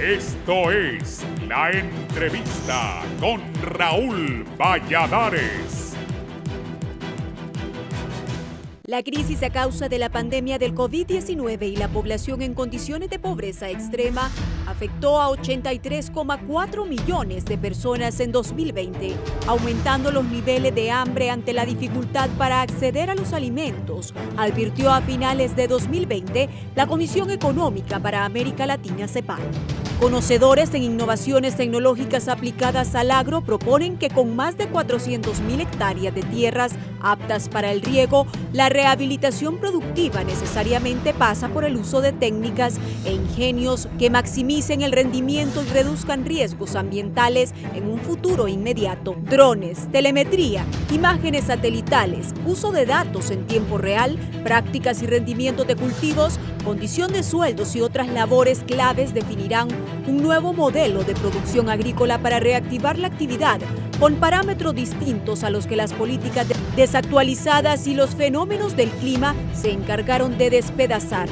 Esto es La Entrevista con Raúl Valladares. La crisis a causa de la pandemia del COVID-19 y la población en condiciones de pobreza extrema afectó a 83,4 millones de personas en 2020, aumentando los niveles de hambre ante la dificultad para acceder a los alimentos, advirtió a finales de 2020 la Comisión Económica para América Latina, CEPAL. Conocedores en innovaciones tecnológicas aplicadas al agro proponen que con más de 400.000 hectáreas de tierras aptas para el riego, la rehabilitación productiva necesariamente pasa por el uso de técnicas e ingenios que maximicen el rendimiento y reduzcan riesgos ambientales en un futuro inmediato. Drones, telemetría, imágenes satelitales, uso de datos en tiempo real, prácticas y rendimientos de cultivos, condición de sueldos y otras labores claves definirán un nuevo modelo de producción agrícola para reactivar la actividad con parámetros distintos a los que las políticas desactualizadas y los fenómenos del clima se encargaron de despedazar.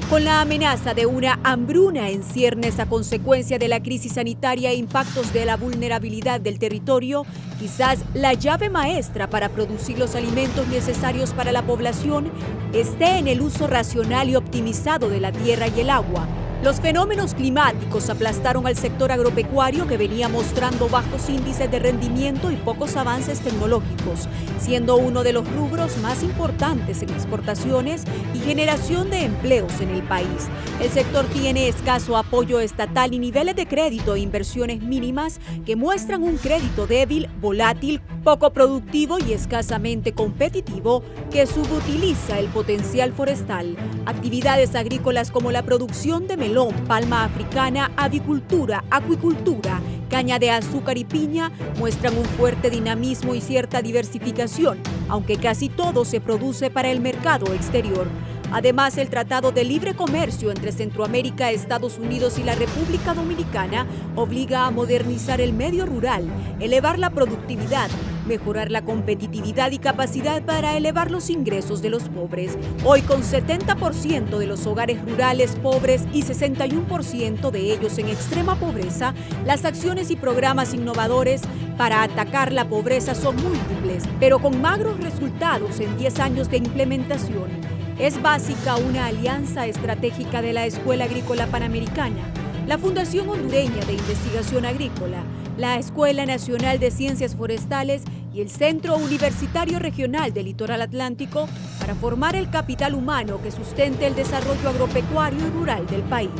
Con la amenaza de una hambruna en ciernes a consecuencia de la crisis sanitaria e impactos de la vulnerabilidad del territorio, quizás la llave maestra para producir los alimentos necesarios para la población esté en el uso racional y optimizado de la tierra y el agua. Los fenómenos climáticos aplastaron al sector agropecuario que venía mostrando bajos índices de rendimiento y pocos avances tecnológicos, siendo uno de los rubros más importantes en exportaciones y generación de empleos en el país. El sector tiene escaso apoyo estatal y niveles de crédito e inversiones mínimas que muestran un crédito débil, volátil, poco productivo y escasamente competitivo que subutiliza el potencial forestal. Actividades agrícolas como la producción de melón, palma africana, avicultura, acuicultura, caña de azúcar y piña muestran un fuerte dinamismo y cierta diversificación, aunque casi todo se produce para el mercado exterior. Además, el Tratado de Libre Comercio entre Centroamérica, Estados Unidos y la República Dominicana obliga a modernizar el medio rural, elevar la productividad, mejorar la competitividad y capacidad para elevar los ingresos de los pobres. Hoy, con 70% de los hogares rurales pobres y 61% de ellos en extrema pobreza, las acciones y programas innovadores para atacar la pobreza son múltiples, pero con magros resultados en 10 años de implementación. Es básica una alianza estratégica de la Escuela Agrícola Panamericana, la Fundación Hondureña de Investigación Agrícola, la Escuela Nacional de Ciencias Forestales y el Centro Universitario Regional del Litoral Atlántico para formar el capital humano que sustente el desarrollo agropecuario y rural del país.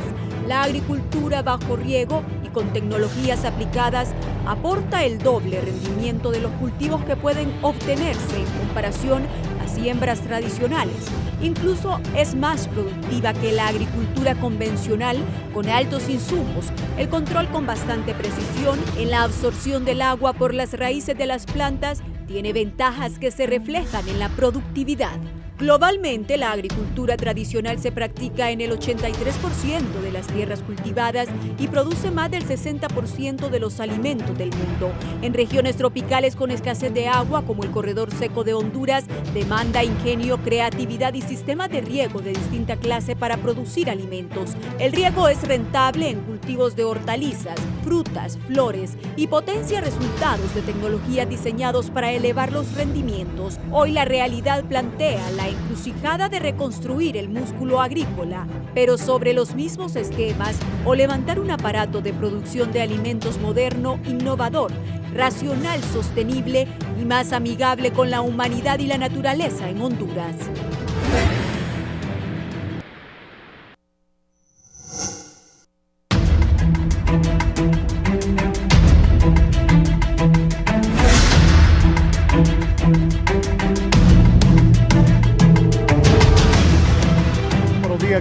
La agricultura bajo riego y con tecnologías aplicadas aporta el doble rendimiento de los cultivos que pueden obtenerse en comparación a siembras tradicionales. Incluso es más productiva que la agricultura convencional con altos insumos, el control con bastante precisión en la absorción del agua por las raíces de las plantas tiene ventajas que se reflejan en la productividad. Globalmente, la agricultura tradicional se practica en el 83% de las tierras cultivadas y produce más del 60% de los alimentos del mundo. En regiones tropicales con escasez de agua, como el corredor seco de Honduras, demanda ingenio, creatividad y sistemas de riego de distinta clase para producir alimentos. El riego es rentable en cultivos de hortalizas, frutas, flores y potencia resultados de tecnologías diseñados para elevar los rendimientos. Hoy la realidad plantea la encrucijada de reconstruir el músculo agrícola, pero sobre los mismos esquemas o levantar un aparato de producción de alimentos moderno, innovador, racional, sostenible y más amigable con la humanidad y la naturaleza en Honduras.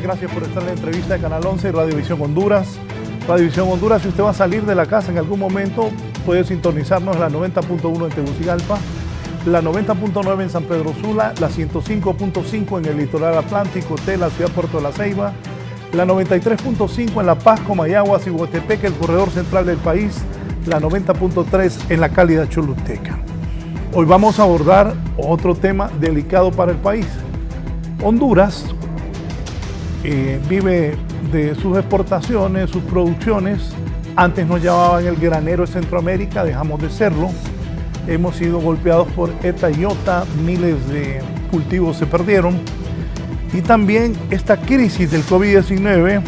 Gracias por estar en la entrevista de Canal 11 y Radiovisión Honduras. Radiovisión Honduras, si usted va a salir de la casa en algún momento, puede sintonizarnos la 90.1 en Tegucigalpa, la 90.9 en San Pedro Sula, la 105.5 en el Litoral Atlántico de la ciudad de Puerto de la Ceiba, la 93.5 en La Paz, Comayagua, Cihuatepeque, el corredor central del país, la 90.3 en la cálida Choluteca. Hoy vamos a abordar otro tema delicado para el país. Honduras vive de sus exportaciones, sus producciones. Antes nos llamaban el granero de Centroamérica, dejamos de serlo. Hemos sido golpeados por ETA y IOTA, miles de cultivos se perdieron. Y también esta crisis del COVID-19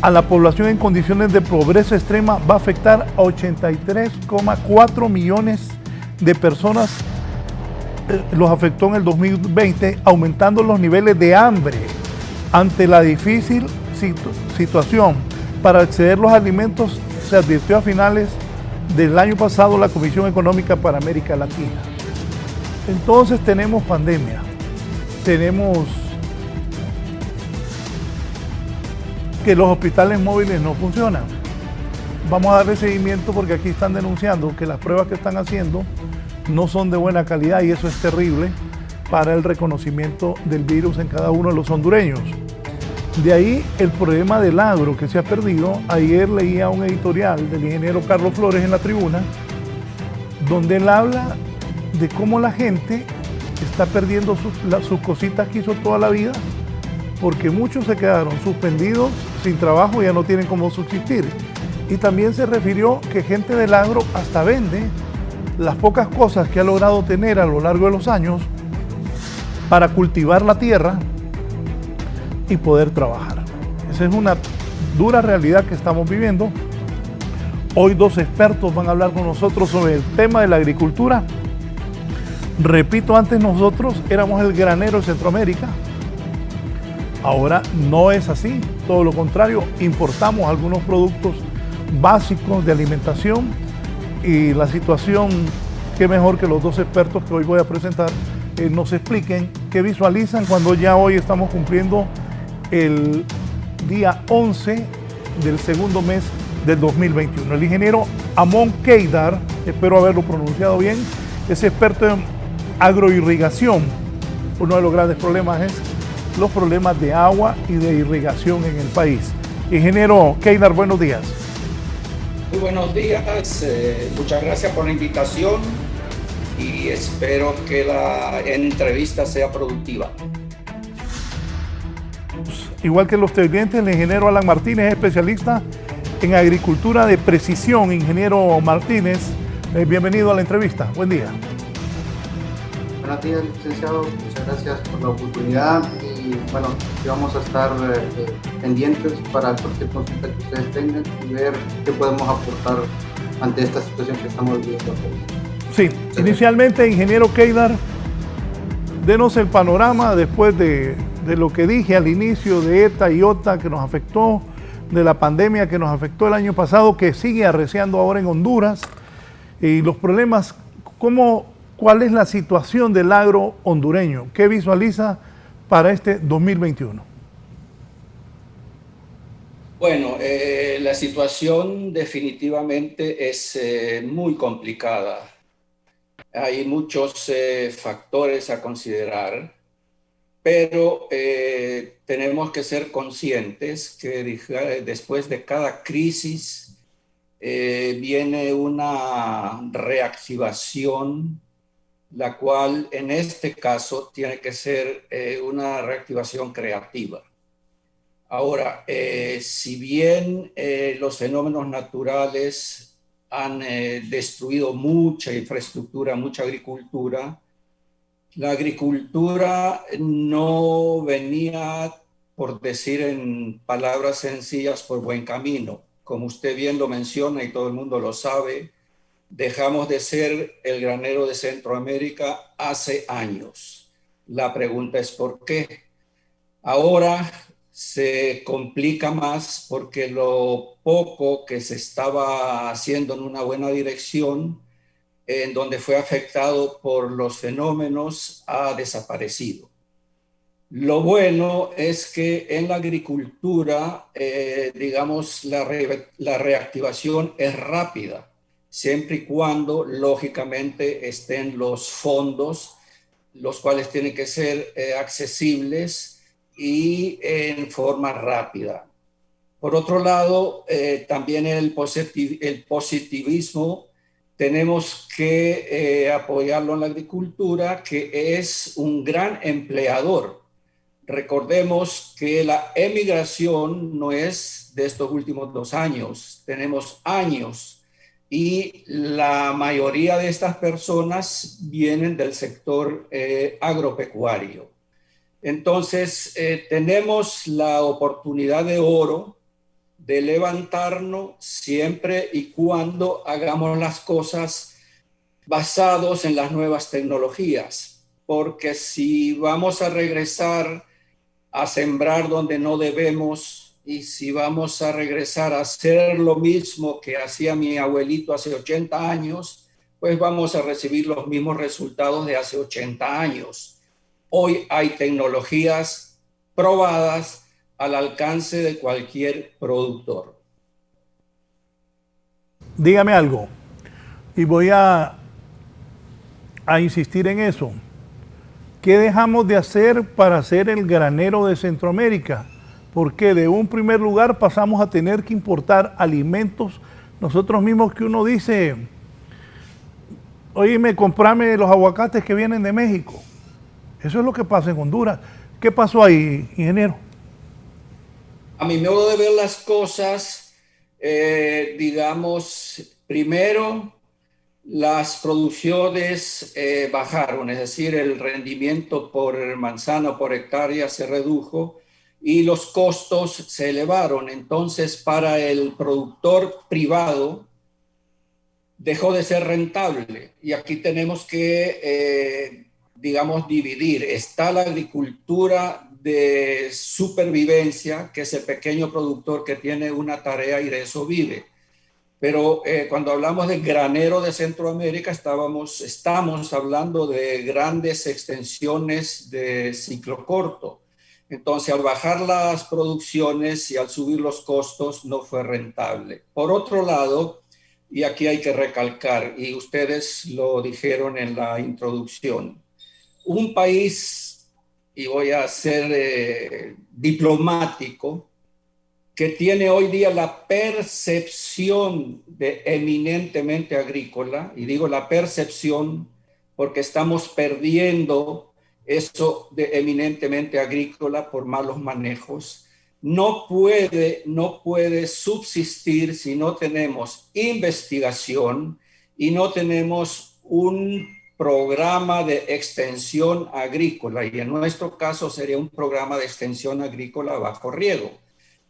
a la población en condiciones de pobreza extrema va a afectar a 83,4 millones de personas. Los afectó en el 2020, aumentando los niveles de hambre. Ante la difícil situación para acceder a los alimentos, se advirtió a finales del año pasado la Comisión Económica para América Latina. Entonces tenemos pandemia, tenemos que los hospitales móviles no funcionan. Vamos a darle seguimiento porque aquí están denunciando que las pruebas que están haciendo no son de buena calidad y eso es terrible para el reconocimiento del virus en cada uno de los hondureños. De ahí el problema del agro que se ha perdido. Ayer leía un editorial del ingeniero Carlos Flores en La Tribuna, donde él habla de cómo la gente está perdiendo sus cositas que hizo toda la vida, porque muchos se quedaron suspendidos, sin trabajo, ya no tienen cómo subsistir. Y también se refirió que gente del agro hasta vende las pocas cosas que ha logrado tener a lo largo de los años para cultivar la tierra y poder trabajar. Esa es una dura realidad que estamos viviendo. Hoy 2 expertos van a hablar con nosotros sobre el tema de la agricultura. Repito, antes nosotros éramos el granero de Centroamérica. Ahora no es así, todo lo contrario, importamos algunos productos básicos de alimentación y la situación, qué mejor que los 2 expertos que hoy voy a presentar nos expliquen qué visualizan cuando ya hoy estamos cumpliendo el día 11 del segundo mes del 2021. El ingeniero Amon Keidar, espero haberlo pronunciado bien, es experto en agroirrigación. Uno de los grandes problemas es los problemas de agua y de irrigación en el país. Ingeniero Keidar, buenos días. Muy buenos días, muchas gracias por la invitación y espero que la entrevista sea productiva. Igual que los televidentes, el ingeniero Alan Martínez es especialista en agricultura de precisión. Ingeniero Martínez, bienvenido a la entrevista. Buen día. Buenos días, licenciado. Muchas gracias por la oportunidad y bueno, vamos a estar pendientes para cualquier consulta que ustedes tengan y ver qué podemos aportar ante esta situación que estamos viviendo. Sí, inicialmente, ingeniero Keidar, denos el panorama después de lo que dije al inicio de ETA y IOTA que nos afectó, de la pandemia que nos afectó el año pasado, que sigue arreciando ahora en Honduras, y los problemas, ¿cuál es la situación del agro hondureño? ¿Qué visualiza para este 2021? Bueno, la situación definitivamente es muy complicada. Hay muchos factores a considerar, pero tenemos que ser conscientes que después de cada crisis viene una reactivación, la cual en este caso tiene que ser una reactivación creativa. Ahora, si bien los fenómenos naturales han destruido mucha infraestructura, mucha agricultura, la agricultura no venía, por decir en palabras sencillas, por buen camino. Como usted bien lo menciona y todo el mundo lo sabe, dejamos de ser el granero de Centroamérica hace años. La pregunta es ¿por qué? Ahora se complica más porque lo poco que se estaba haciendo en una buena dirección, en donde fue afectado por los fenómenos, ha desaparecido. Lo bueno es que en la agricultura, digamos, la reactivación es rápida, siempre y cuando, lógicamente, estén los fondos, los cuales tienen que ser accesibles y en forma rápida. Por otro lado, también el positivismo tenemos que apoyarlo en la agricultura, que es un gran empleador. Recordemos que la emigración no es de estos últimos 2 años, tenemos años y la mayoría de estas personas vienen del sector agropecuario. Entonces, tenemos la oportunidad de oro de levantarnos siempre y cuando hagamos las cosas basados en las nuevas tecnologías, porque si vamos a regresar a sembrar donde no debemos y si vamos a regresar a hacer lo mismo que hacía mi abuelito hace 80 años, pues vamos a recibir los mismos resultados de hace 80 años. Hoy hay tecnologías probadas al alcance de cualquier productor. Dígame algo, y voy a insistir en eso. ¿Qué dejamos de hacer para ser el granero de Centroamérica? Porque de un primer lugar pasamos a tener que importar alimentos nosotros mismos, que uno dice, oíme, comprame los aguacates que vienen de México. Eso es lo que pasa en Honduras. ¿Qué pasó ahí, ingeniero? A mi modo de ver las cosas, digamos, primero, las producciones bajaron, es decir, el rendimiento por manzana o por hectárea se redujo y los costos se elevaron. Entonces, para el productor privado, dejó de ser rentable. Y aquí tenemos que, digamos, dividir. Está la agricultura de supervivencia, que es el pequeño productor que tiene una tarea y de eso vive. Pero cuando hablamos de granero de Centroamérica, estamos hablando de grandes extensiones de ciclo corto. Entonces, al bajar las producciones y al subir los costos, no fue rentable. Por otro lado, y aquí hay que recalcar, y ustedes lo dijeron en la introducción, un país, y voy a ser diplomático, que tiene hoy día la percepción de eminentemente agrícola, y digo la percepción porque estamos perdiendo eso de eminentemente agrícola por malos manejos, no puede subsistir si no tenemos investigación y no tenemos un programa de extensión agrícola, y en nuestro caso sería un programa de extensión agrícola bajo riego.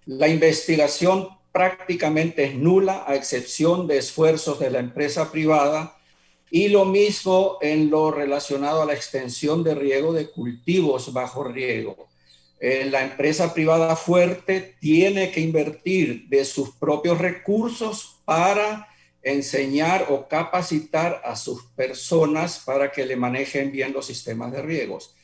La investigación prácticamente es nula, a excepción de esfuerzos de la empresa privada, y lo mismo en lo relacionado a la extensión de riego de cultivos bajo riego. La empresa privada fuerte tiene que invertir de sus propios recursos para enseñar o capacitar a sus personas para que le manejen bien los sistemas de riegos.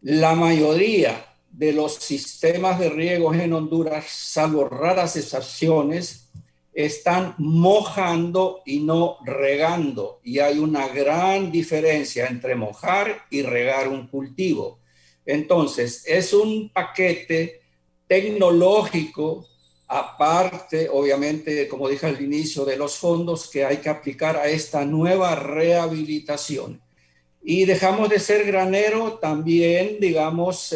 La mayoría de los sistemas de riegos en Honduras, salvo raras excepciones, están mojando y no regando. Y hay una gran diferencia entre mojar y regar un cultivo. Entonces, es un paquete tecnológico, aparte, obviamente, como dije al inicio, de los fondos que hay que aplicar a esta nueva rehabilitación. Y dejamos de ser granero también, digamos,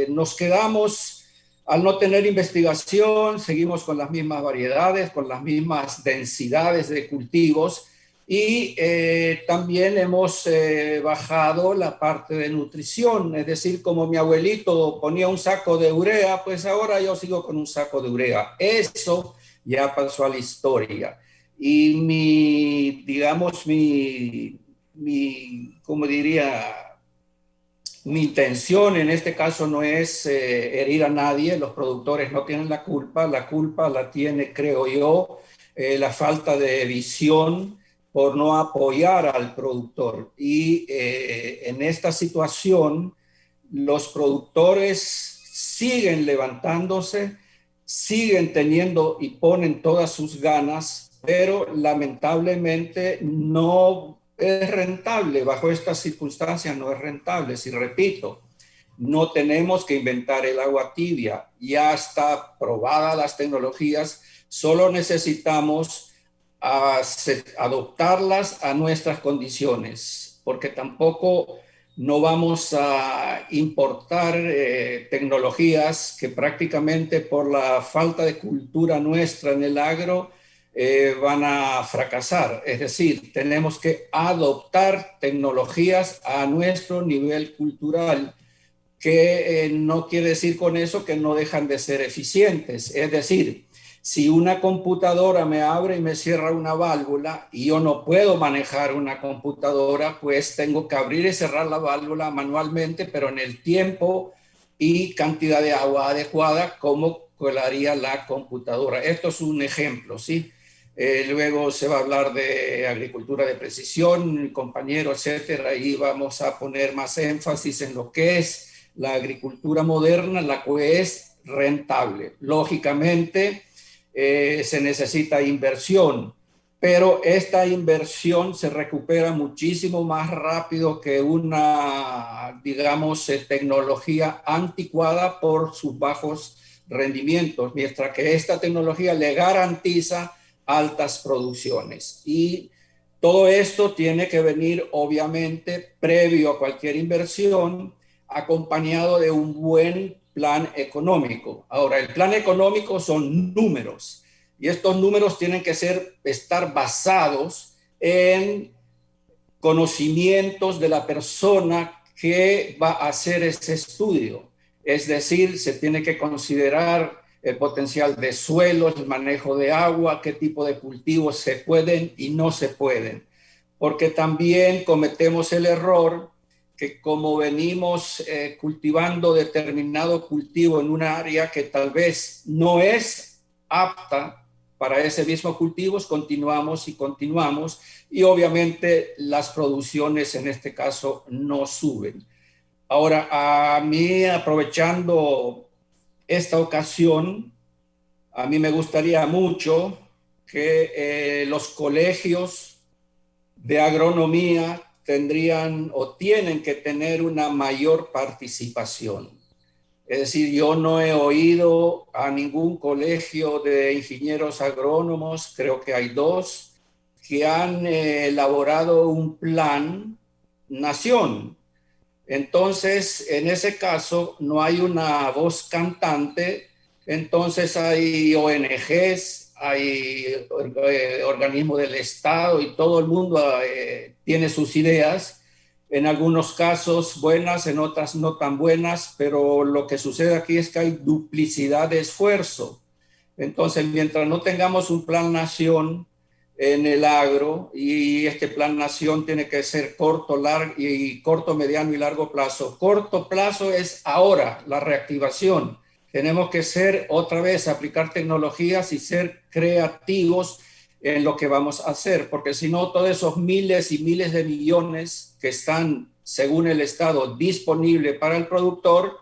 nos quedamos al no tener investigación, seguimos con las mismas variedades, con las mismas densidades de cultivos y también hemos bajado la parte de nutrición, es decir, como mi abuelito ponía un saco de urea, pues ahora yo sigo con un saco de urea. Eso ya pasó a la historia. Y como diría, mi intención en este caso no es herir a nadie, los productores no tienen la culpa la tiene, creo yo, la falta de visión por no apoyar al productor. Y en esta situación, los productores siguen levantándose, siguen teniendo y ponen todas sus ganas, pero lamentablemente no es rentable. Bajo estas circunstancias no es rentable. Si repito, no tenemos que inventar el agua tibia, ya está probada las tecnologías, solo necesitamos adoptarlas a nuestras condiciones, porque tampoco no vamos a importar tecnologías que prácticamente por la falta de cultura nuestra en el agro van a fracasar. Es decir, tenemos que adoptar tecnologías a nuestro nivel cultural, que no quiere decir con eso que no dejan de ser eficientes. Es decir, si una computadora me abre y me cierra una válvula y yo no puedo manejar una computadora, pues tengo que abrir y cerrar la válvula manualmente, pero en el tiempo y cantidad de agua adecuada como lo haría la computadora. Esto es un ejemplo, ¿sí? Luego se va a hablar de agricultura de precisión, compañero, etcétera, y vamos a poner más énfasis en lo que es la agricultura moderna, la que es rentable. Lógicamente, se necesita inversión, pero esta inversión se recupera muchísimo más rápido que una, digamos, tecnología anticuada por sus bajos rendimientos, mientras que esta tecnología le garantiza altas producciones. Y todo esto tiene que venir, obviamente, previo a cualquier inversión, acompañado de un buen plan económico. Ahora, el plan económico son números, y estos números tienen que estar basados en conocimientos de la persona que va a hacer ese estudio. Es decir, se tiene que considerar el potencial de suelos, el manejo de agua, qué tipo de cultivos se pueden y no se pueden. Porque también cometemos el error que, como venimos cultivando determinado cultivo en un área que tal vez no es apta para ese mismo cultivo, continuamos y obviamente las producciones en este caso no suben. Ahora, a mí, aprovechando esta ocasión, a mí me gustaría mucho que los colegios de agronomía tendrían o tienen que tener una mayor participación. Es decir, yo no he oído a ningún colegio de ingenieros agrónomos, creo que hay dos, que han elaborado un plan nación. Entonces, en ese caso, no hay una voz cantante, entonces hay ONGs, hay organismos del Estado y todo el mundo tiene sus ideas, en algunos casos buenas, en otras no tan buenas, pero lo que sucede aquí es que hay duplicidad de esfuerzo. Entonces, mientras no tengamos un plan nación en el agro, y este plan nación tiene que ser corto, mediano y largo plazo. Corto plazo es ahora, la reactivación. Tenemos que otra vez, aplicar tecnologías y ser creativos en lo que vamos a hacer, porque si no, todos esos miles y miles de millones que están, según el Estado, disponibles para el productor,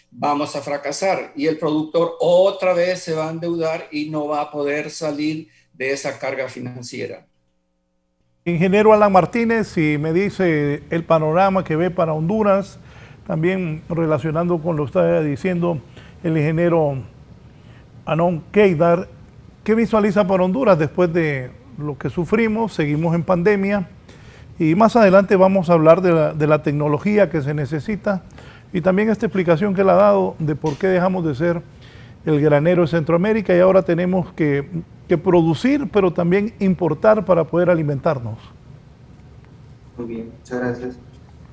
vamos a fracasar, y el productor otra vez se va a endeudar y no va a poder salir de esa carga financiera. Ingeniero Alan Martínez, si me dice el panorama que ve para Honduras, también relacionando con lo que está diciendo el ingeniero Anon Keidar, ¿qué visualiza para Honduras después de lo que sufrimos? Seguimos en pandemia y más adelante vamos a hablar de la tecnología que se necesita y también esta explicación que él ha dado de por qué dejamos de ser el granero de Centroamérica y ahora tenemos que producir, pero también importar para poder alimentarnos. Muy bien, muchas gracias.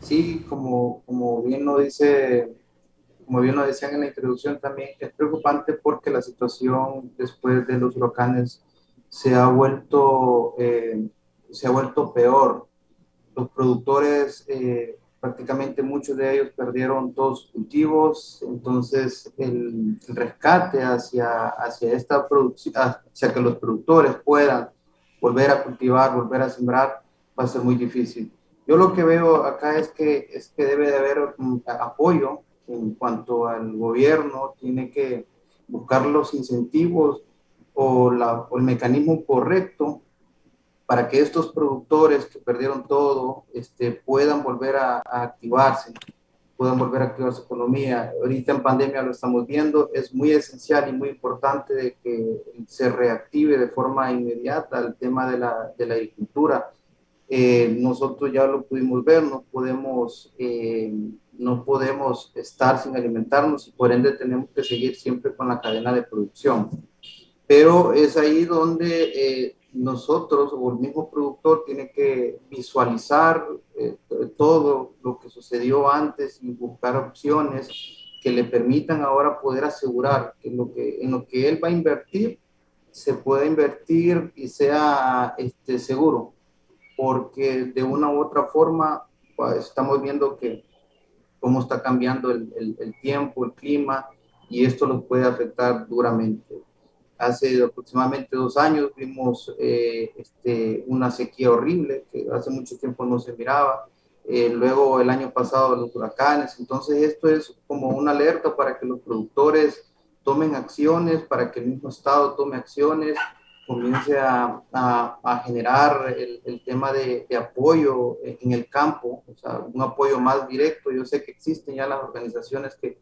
Sí, como bien lo decían en la introducción, también es preocupante porque la situación después de los huracanes se ha vuelto peor. Los productores, prácticamente muchos de ellos perdieron todos sus cultivos, entonces el rescate hacia esta producción, hacia que los productores puedan volver a cultivar, volver a sembrar, va a ser muy difícil. Yo lo que veo acá es que debe de haber un apoyo en cuanto al gobierno, tiene que buscar los incentivos o el mecanismo correcto para que estos productores que perdieron todo puedan volver a activarse, puedan volver a activar su economía. Ahorita en pandemia lo estamos viendo, es muy esencial y muy importante de que se reactive de forma inmediata el tema de la agricultura. nosotros ya lo pudimos ver, no podemos estar sin alimentarnos y por ende tenemos que seguir siempre con la cadena de producción. Pero es ahí donde nosotros o el mismo productor tiene que visualizar todo lo que sucedió antes y buscar opciones que le permitan ahora poder asegurar que en lo que él va a invertir se pueda invertir y sea seguro, porque de una u otra forma pues, estamos viendo que cómo está cambiando el tiempo, el clima, y esto nos puede afectar duramente. Hace aproximadamente 2 años vimos una sequía horrible que hace mucho tiempo no se miraba. Luego el año pasado los huracanes. Entonces esto es como una alerta para que los productores tomen acciones, para que el mismo Estado tome acciones, comience a generar el tema de apoyo en el campo, o sea, un apoyo más directo. Yo sé que existen ya las organizaciones que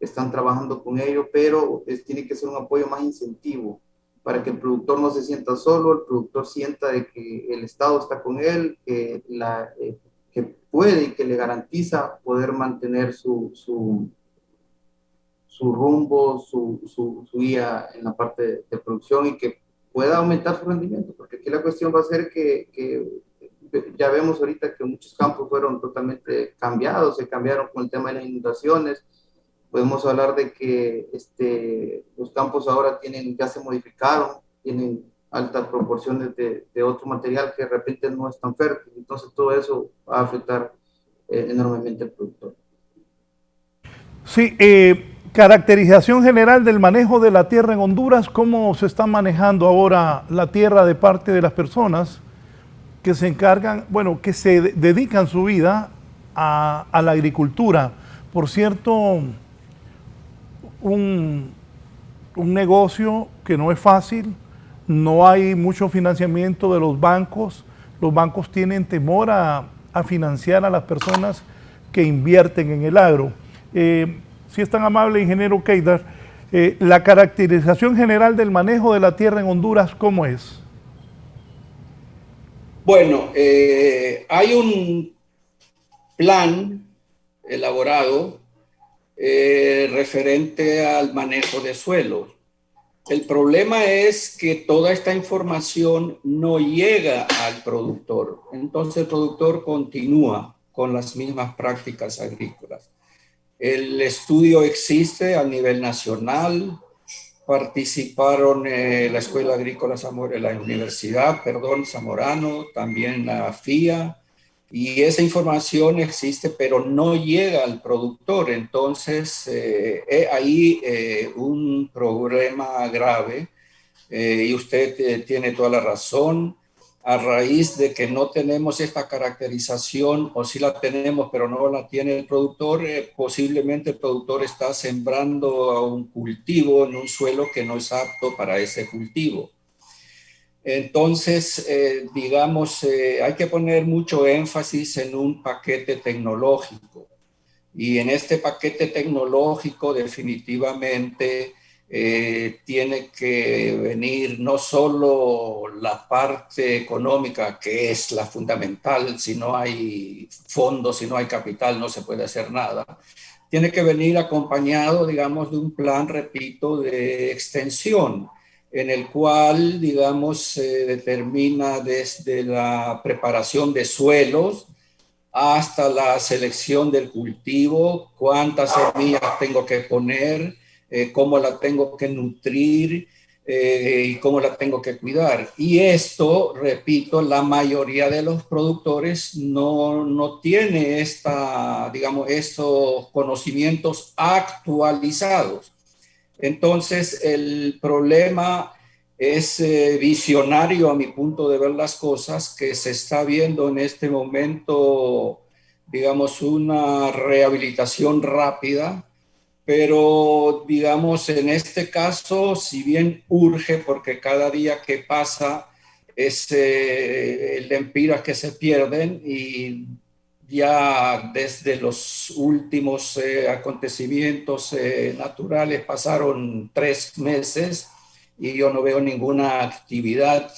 están trabajando con ello, pero tiene que ser un apoyo más incentivo para que el productor no se sienta solo, el productor sienta de que el Estado está con él, que puede y que le garantiza poder mantener su rumbo, su guía en la parte de producción y que pueda aumentar su rendimiento, porque aquí la cuestión va a ser que ya vemos ahorita que muchos campos fueron totalmente cambiados, se cambiaron con el tema de las inundaciones. Podemos hablar de que los campos ahora ya se modificaron, tienen altas proporciones de otro material que de repente no es tan fértil, entonces todo eso va a afectar enormemente al productor. Sí, caracterización general del manejo de la tierra en Honduras, ¿cómo se está manejando ahora la tierra de parte de las personas que se encargan, bueno, que se dedican su vida a la agricultura? Por cierto, un negocio que no es fácil, no hay mucho financiamiento de los bancos tienen temor a financiar a las personas que invierten en el agro. Si es tan amable, ingeniero Keidar, la caracterización general del manejo de la tierra en Honduras, ¿cómo es? Bueno, hay un plan elaborado referente al manejo de suelo. El problema es que toda esta información no llega al productor. Entonces el productor continúa con las mismas prácticas agrícolas. El estudio existe a nivel nacional. Participaron la Escuela Agrícola la Universidad, Zamorano, también la FIA, y esa información existe, pero no llega al productor. Entonces, hay un problema grave, y usted tiene toda la razón. A raíz de que no tenemos esta caracterización, o sí la tenemos, pero no la tiene el productor, posiblemente el productor está sembrando a un cultivo en un suelo que no es apto para ese cultivo. Entonces, hay que poner mucho énfasis en un paquete tecnológico. Y en este paquete tecnológico definitivamente tiene que venir no solo la parte económica, que es la fundamental. Si no hay fondos, si no hay capital, no se puede hacer nada. Tiene que venir acompañado, digamos, de un plan, repito, de extensión, en el cual, se determina desde la preparación de suelos hasta la selección del cultivo, cuántas semillas tengo que poner, cómo la tengo que nutrir y cómo la tengo que cuidar. Y esto, repito, la mayoría de los productores no tiene estos conocimientos actualizados. Entonces, el problema es visionario a mi punto de ver las cosas, que se está viendo en este momento, una rehabilitación rápida, pero, en este caso, si bien urge, porque cada día que pasa es lempiras que se pierden, y ya desde los últimos acontecimientos naturales pasaron 3 meses y yo no veo ninguna actividad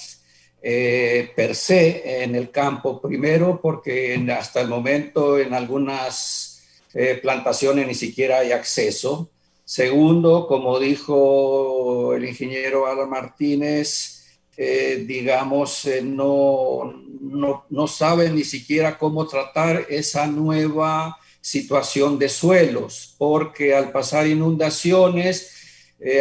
per se en el campo. Primero, porque hasta el momento en algunas plantaciones ni siquiera hay acceso. Segundo, como dijo el ingeniero Alan Martínez, no saben ni siquiera cómo tratar esa nueva situación de suelos, porque al pasar inundaciones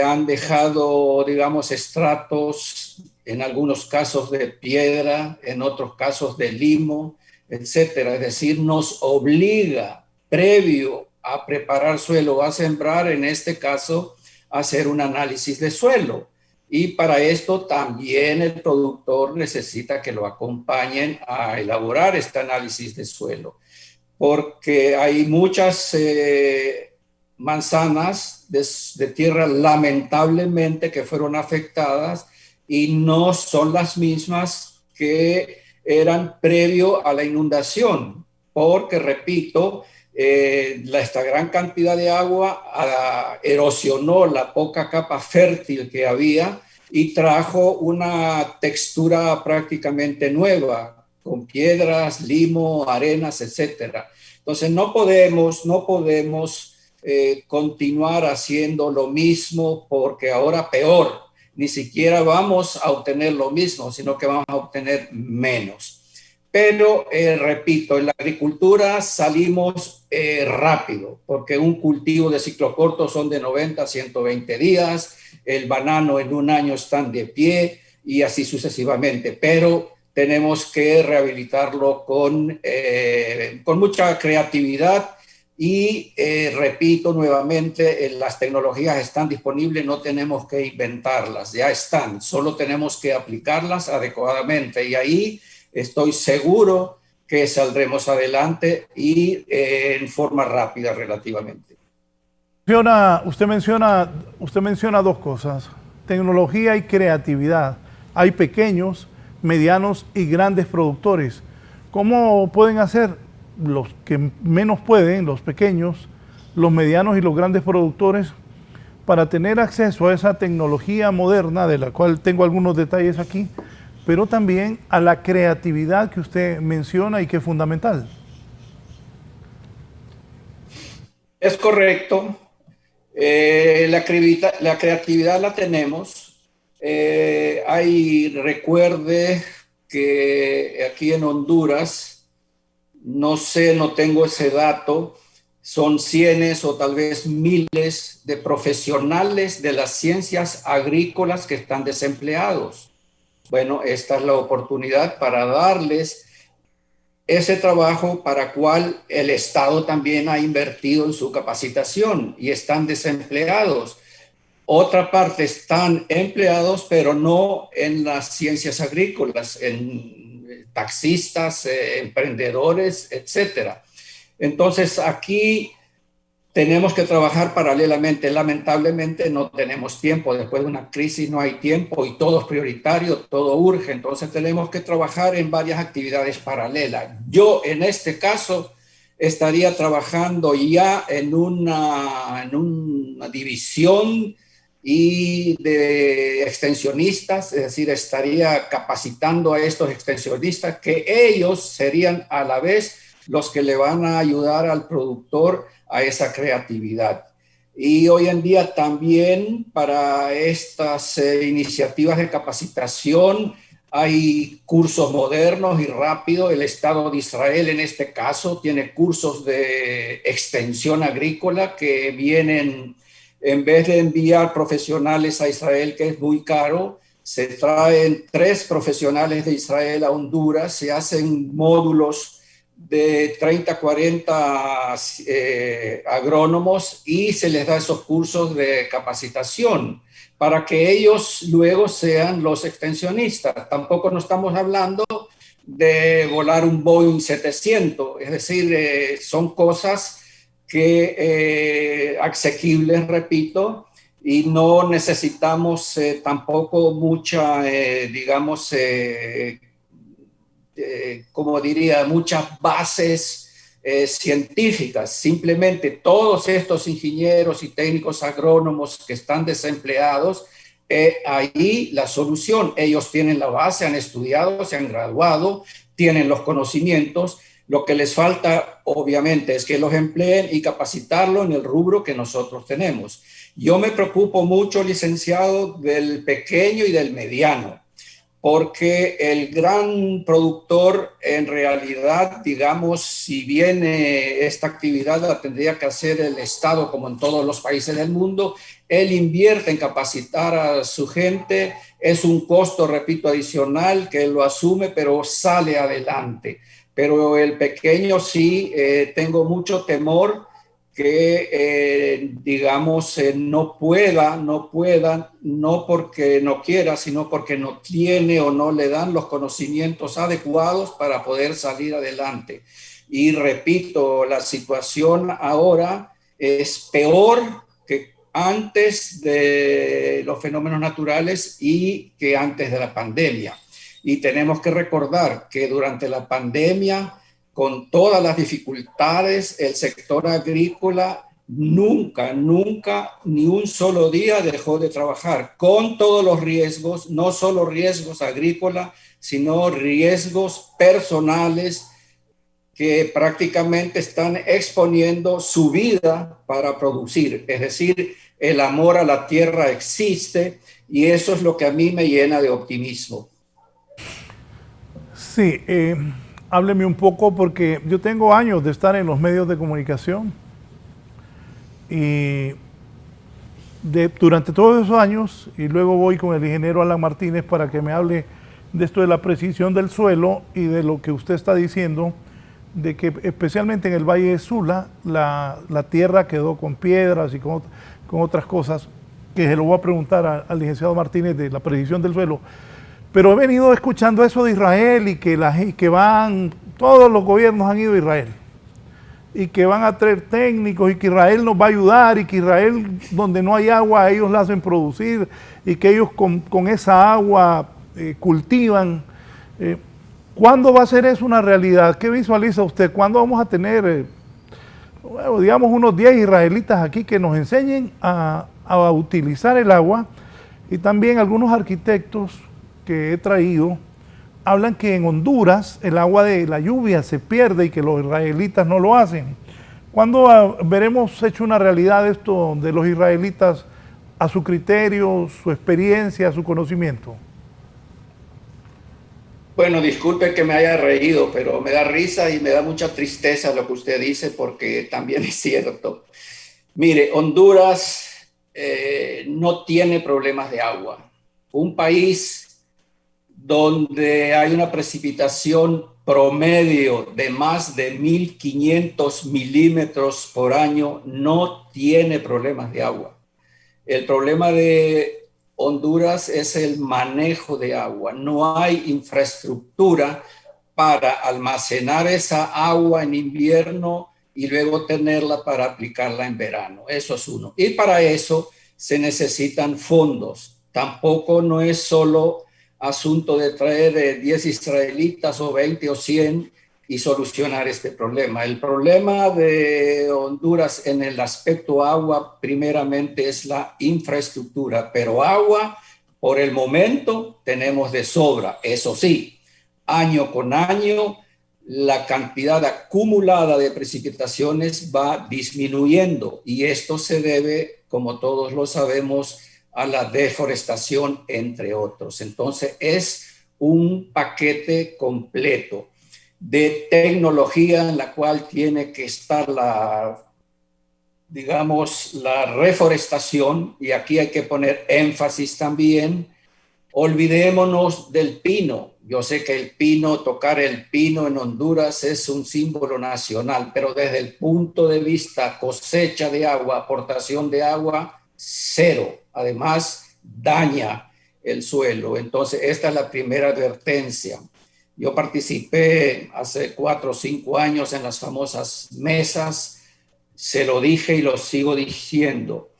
han dejado, digamos, estratos, en algunos casos de piedra, en otros casos de limo, etcétera. Es decir, nos obliga, previo a preparar suelo, a sembrar, en este caso, a hacer un análisis de suelo. Y para esto también el productor necesita que lo acompañen a elaborar este análisis de suelo, porque hay muchas manzanas de tierra, lamentablemente, que fueron afectadas y no son las mismas que eran previo a la inundación, porque, repito, esta gran cantidad de agua erosionó la poca capa fértil que había y trajo una textura prácticamente nueva, con piedras, limo, arenas, etcétera. Entonces no podemos continuar haciendo lo mismo, porque ahora peor, ni siquiera vamos a obtener lo mismo, sino que vamos a obtener menos. Pero, repito, en la agricultura salimos rápido, porque un cultivo de ciclo corto son de 90 a 120 días, el banano en un año están de pie y así sucesivamente, pero tenemos que rehabilitarlo con mucha creatividad y, repito nuevamente, las tecnologías están disponibles, no tenemos que inventarlas, ya están, solo tenemos que aplicarlas adecuadamente y ahí estoy seguro que saldremos adelante y en forma rápida relativamente. Usted menciona dos cosas, tecnología y creatividad. Hay pequeños, medianos y grandes productores. ¿Cómo pueden hacer los que menos pueden, los pequeños, los medianos y los grandes productores, para tener acceso a esa tecnología moderna, de la cual tengo algunos detalles aquí, pero también a la creatividad que usted menciona y que es fundamental? Es correcto. La creatividad la tenemos. Recuerde que aquí en Honduras, no tengo ese dato, son cientos o tal vez miles de profesionales de las ciencias agrícolas que están desempleados. Bueno, esta es la oportunidad para darles ese trabajo para cual el Estado también ha invertido en su capacitación y están desempleados. Otra parte están empleados, pero no en las ciencias agrícolas, en taxistas, emprendedores, etcétera. Entonces, aquí tenemos que trabajar paralelamente. Lamentablemente no tenemos tiempo. Después de una crisis no hay tiempo y todo es prioritario, todo urge. Entonces tenemos que trabajar en varias actividades paralelas. Yo en este caso estaría trabajando ya en una división y de extensionistas, es decir, estaría capacitando a estos extensionistas que ellos serían a la vez los que le van a ayudar al productor a esa creatividad. Y hoy en día también para estas iniciativas de capacitación hay cursos modernos y rápidos. El Estado de Israel en este caso tiene cursos de extensión agrícola que vienen, en vez de enviar profesionales a Israel, que es muy caro, se traen 3 profesionales de Israel a Honduras, se hacen módulos de 30, 40 agrónomos y se les da esos cursos de capacitación para que ellos luego sean los extensionistas. Tampoco no estamos hablando de volar un Boeing 700, es decir, son cosas que asequibles, repito, y no necesitamos tampoco mucha, como diría, muchas bases científicas. Simplemente todos estos ingenieros y técnicos agrónomos que están desempleados ahí la solución. Ellos tienen la base, han estudiado, se han graduado, tienen los conocimientos. Lo que les falta, obviamente, es que los empleen y capacitarlo en el rubro que nosotros tenemos. Yo me preocupo mucho, licenciado, del pequeño y del mediano, porque el gran productor, en realidad, digamos, si bien esta actividad la tendría que hacer el Estado, como en todos los países del mundo, él invierte en capacitar a su gente, es un costo, repito, adicional que él lo asume, pero sale adelante. Pero el pequeño sí, tengo mucho temor que, digamos, no pueda, no porque no quiera, sino porque no tiene o no le dan los conocimientos adecuados para poder salir adelante. Y repito, la situación ahora es peor que antes de los fenómenos naturales y que antes de la pandemia. Y tenemos que recordar que durante la pandemia, con todas las dificultades, el sector agrícola nunca, ni un solo día dejó de trabajar, con todos los riesgos, no solo riesgos agrícolas, sino riesgos personales que prácticamente están exponiendo su vida para producir. Es decir, el amor a la tierra existe y eso es lo que a mí me llena de optimismo. Sí, hábleme un poco porque yo tengo años de estar en los medios de comunicación y durante todos esos años, y luego voy con el ingeniero Alan Martínez para que me hable de esto de la precisión del suelo y de lo que usted está diciendo, de que especialmente en el Valle de Sula la tierra quedó con piedras y con otras cosas, que se lo voy a preguntar al licenciado Martínez de la precisión del suelo. Pero he venido escuchando eso de Israel y que van, todos los gobiernos han ido a Israel y que van a traer técnicos y que Israel nos va a ayudar y que Israel, donde no hay agua, ellos la hacen producir y que ellos con esa agua cultivan. ¿Cuándo va a ser eso una realidad? ¿Qué visualiza usted? ¿Cuándo vamos a tener, digamos, unos 10 israelitas aquí que nos enseñen a utilizar el agua? Y también algunos arquitectos que he traído hablan que en Honduras el agua de la lluvia se pierde y que los israelitas no lo hacen. ¿Cuándo veremos hecho una realidad esto de los israelitas a su criterio, su experiencia, su conocimiento? Bueno, disculpe que me haya reído, pero me da risa y me da mucha tristeza lo que usted dice porque también es cierto. Mire, Honduras no tiene problemas de agua. Un país donde hay una precipitación promedio de más de 1.500 milímetros por año, no tiene problemas de agua. El problema de Honduras es el manejo de agua. No hay infraestructura para almacenar esa agua en invierno y luego tenerla para aplicarla en verano. Eso es uno. Y para eso se necesitan fondos. Tampoco no es solo asunto de traer 10 israelitas o 20 o 100 y solucionar este problema. El problema de Honduras en el aspecto agua primeramente es la infraestructura, pero agua por el momento tenemos de sobra. Eso sí, año con año la cantidad acumulada de precipitaciones va disminuyendo y esto se debe, como todos lo sabemos, a la deforestación, entre otros. Entonces, es un paquete completo de tecnología en la cual tiene que estar digamos, la reforestación, y aquí hay que poner énfasis también. Olvidémonos del pino. Yo sé que el pino, tocar el pino en Honduras es un símbolo nacional, pero desde el punto de vista cosecha de agua, aportación de agua, cero. Además, daña el suelo. Entonces, esta es la primera advertencia. Yo participé hace 4 o 5 años en las famosas mesas. Se lo dije y lo sigo diciendo.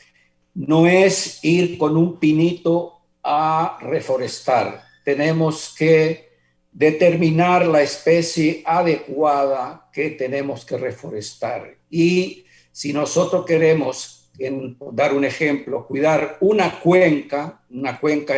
No es ir con un pinito a reforestar. Tenemos que determinar la especie adecuada que tenemos que reforestar. Y si nosotros queremos en dar un ejemplo, cuidar una cuenca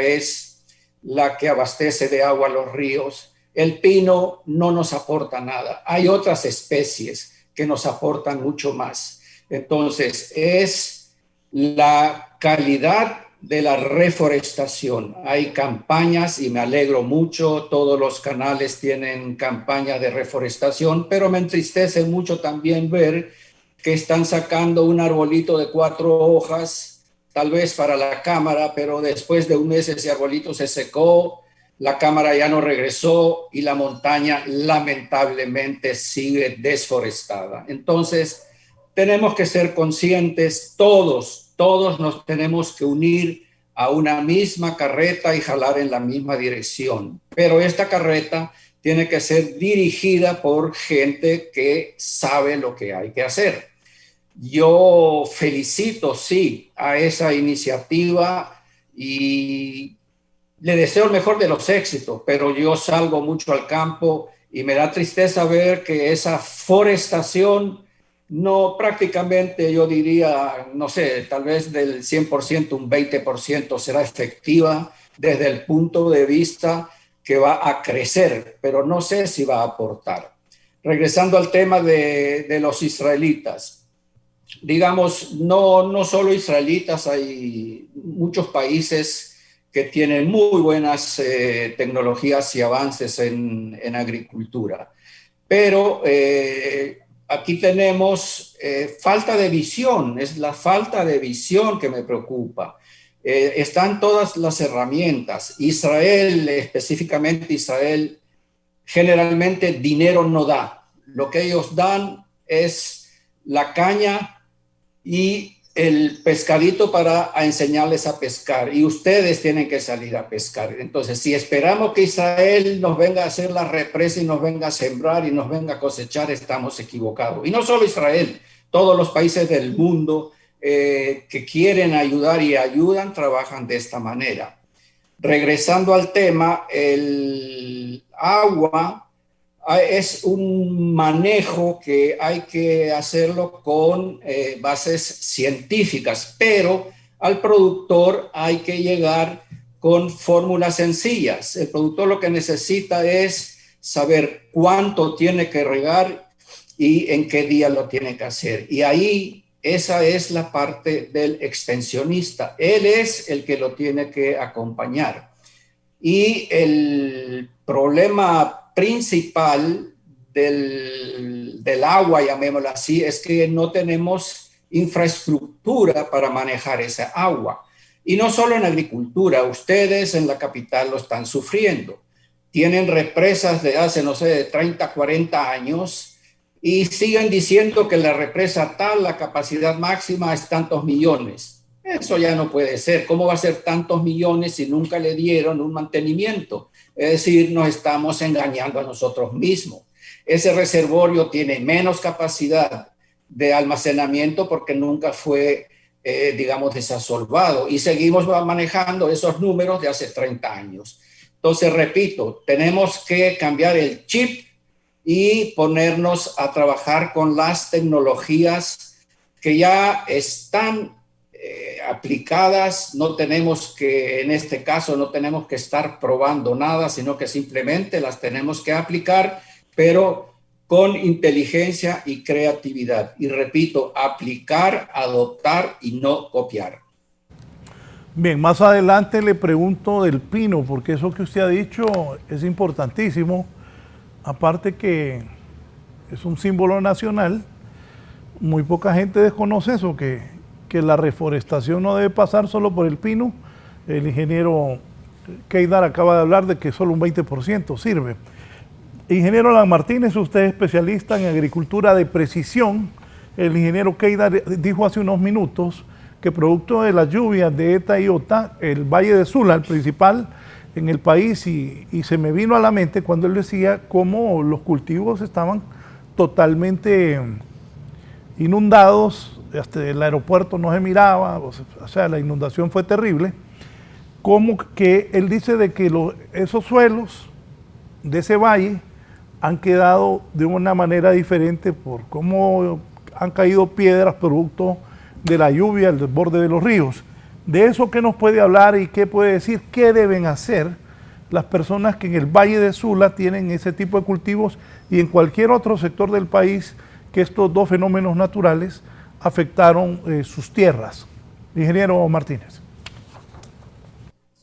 es la que abastece de agua a los ríos. El pino no nos aporta nada. Hay otras especies que nos aportan mucho más. Entonces, es la calidad de la reforestación. Hay campañas y me alegro mucho, todos los canales tienen campañas de reforestación, pero me entristece mucho también ver que están sacando un arbolito de 4 hojas, tal vez para la cámara, pero después de un mes ese arbolito se secó, la cámara ya no regresó y la montaña lamentablemente sigue desforestada. Entonces, tenemos que ser conscientes, todos nos tenemos que unir a una misma carreta y jalar en la misma dirección. Pero esta carreta tiene que ser dirigida por gente que sabe lo que hay que hacer. Yo felicito, sí, a esa iniciativa y le deseo el mejor de los éxitos, pero yo salgo mucho al campo y me da tristeza ver que esa forestación no, prácticamente yo diría, no sé, tal vez del 100%, un 20% será efectiva desde el punto de vista que va a crecer, pero no sé si va a aportar. Regresando al tema de los israelitas, digamos, no solo israelitas, hay muchos países que tienen muy buenas tecnologías y avances en agricultura, pero aquí tenemos falta de visión, es la falta de visión que me preocupa. Están todas las herramientas. Israel, específicamente Israel, generalmente dinero no da. Lo que ellos dan es la caña y el pescadito para enseñarles a pescar. Y ustedes tienen que salir a pescar. Entonces, si esperamos que Israel nos venga a hacer la represa y nos venga a sembrar y nos venga a cosechar, estamos equivocados. Y no solo Israel, todos los países del mundo que quieren ayudar y ayudan, trabajan de esta manera. Regresando al tema, el agua es un manejo que hay que hacerlo con bases científicas, pero al productor hay que llegar con fórmulas sencillas. El productor lo que necesita es saber cuánto tiene que regar y en qué día lo tiene que hacer. Y ahí esa es la parte del extensionista. Él es el que lo tiene que acompañar. Y el problema principal del agua, llamémoslo así, es que no tenemos infraestructura para manejar esa agua. Y no solo en agricultura, ustedes en la capital lo están sufriendo. Tienen represas de hace, no sé, de 30, 40 años y siguen diciendo que la represa tal, la capacidad máxima es tantos millones. Eso ya no puede ser. ¿Cómo va a ser tantos millones si nunca le dieron un mantenimiento? Es decir, nos estamos engañando a nosotros mismos. Ese reservorio tiene menos capacidad de almacenamiento porque nunca fue, digamos, desasolvado. Y seguimos manejando esos números de hace 30 años. Entonces, repito, tenemos que cambiar el chip y ponernos a trabajar con las tecnologías que ya están aplicadas. No tenemos que, en este caso, no tenemos que estar probando nada, sino que simplemente las tenemos que aplicar, pero con inteligencia y creatividad. Y repito, aplicar, adoptar y no copiar. Bien, más adelante le pregunto del pino, porque eso que usted ha dicho es importantísimo. Aparte que es un símbolo nacional, muy poca gente desconoce eso, que la reforestación no debe pasar solo por el pino. El ingeniero Keidar acaba de hablar de que solo un 20% sirve. Ingeniero Alan Martínez, usted es especialista en agricultura de precisión. El ingeniero Keidar dijo hace unos minutos que producto de las lluvias de Eta y Ota, el Valle de Sula, el principal en el país, y se me vino a la mente cuando él decía cómo los cultivos estaban totalmente inundados, hasta el aeropuerto no se miraba, o sea, la inundación fue terrible. Como que él dice de que esos suelos de ese valle han quedado de una manera diferente por cómo han caído piedras producto de la lluvia, el desborde de los ríos. De eso, ¿qué nos puede hablar y qué puede decir? ¿Qué deben hacer las personas que en el Valle de Sula tienen ese tipo de cultivos y en cualquier otro sector del país que estos dos fenómenos naturales afectaron sus tierras? Ingeniero Martínez.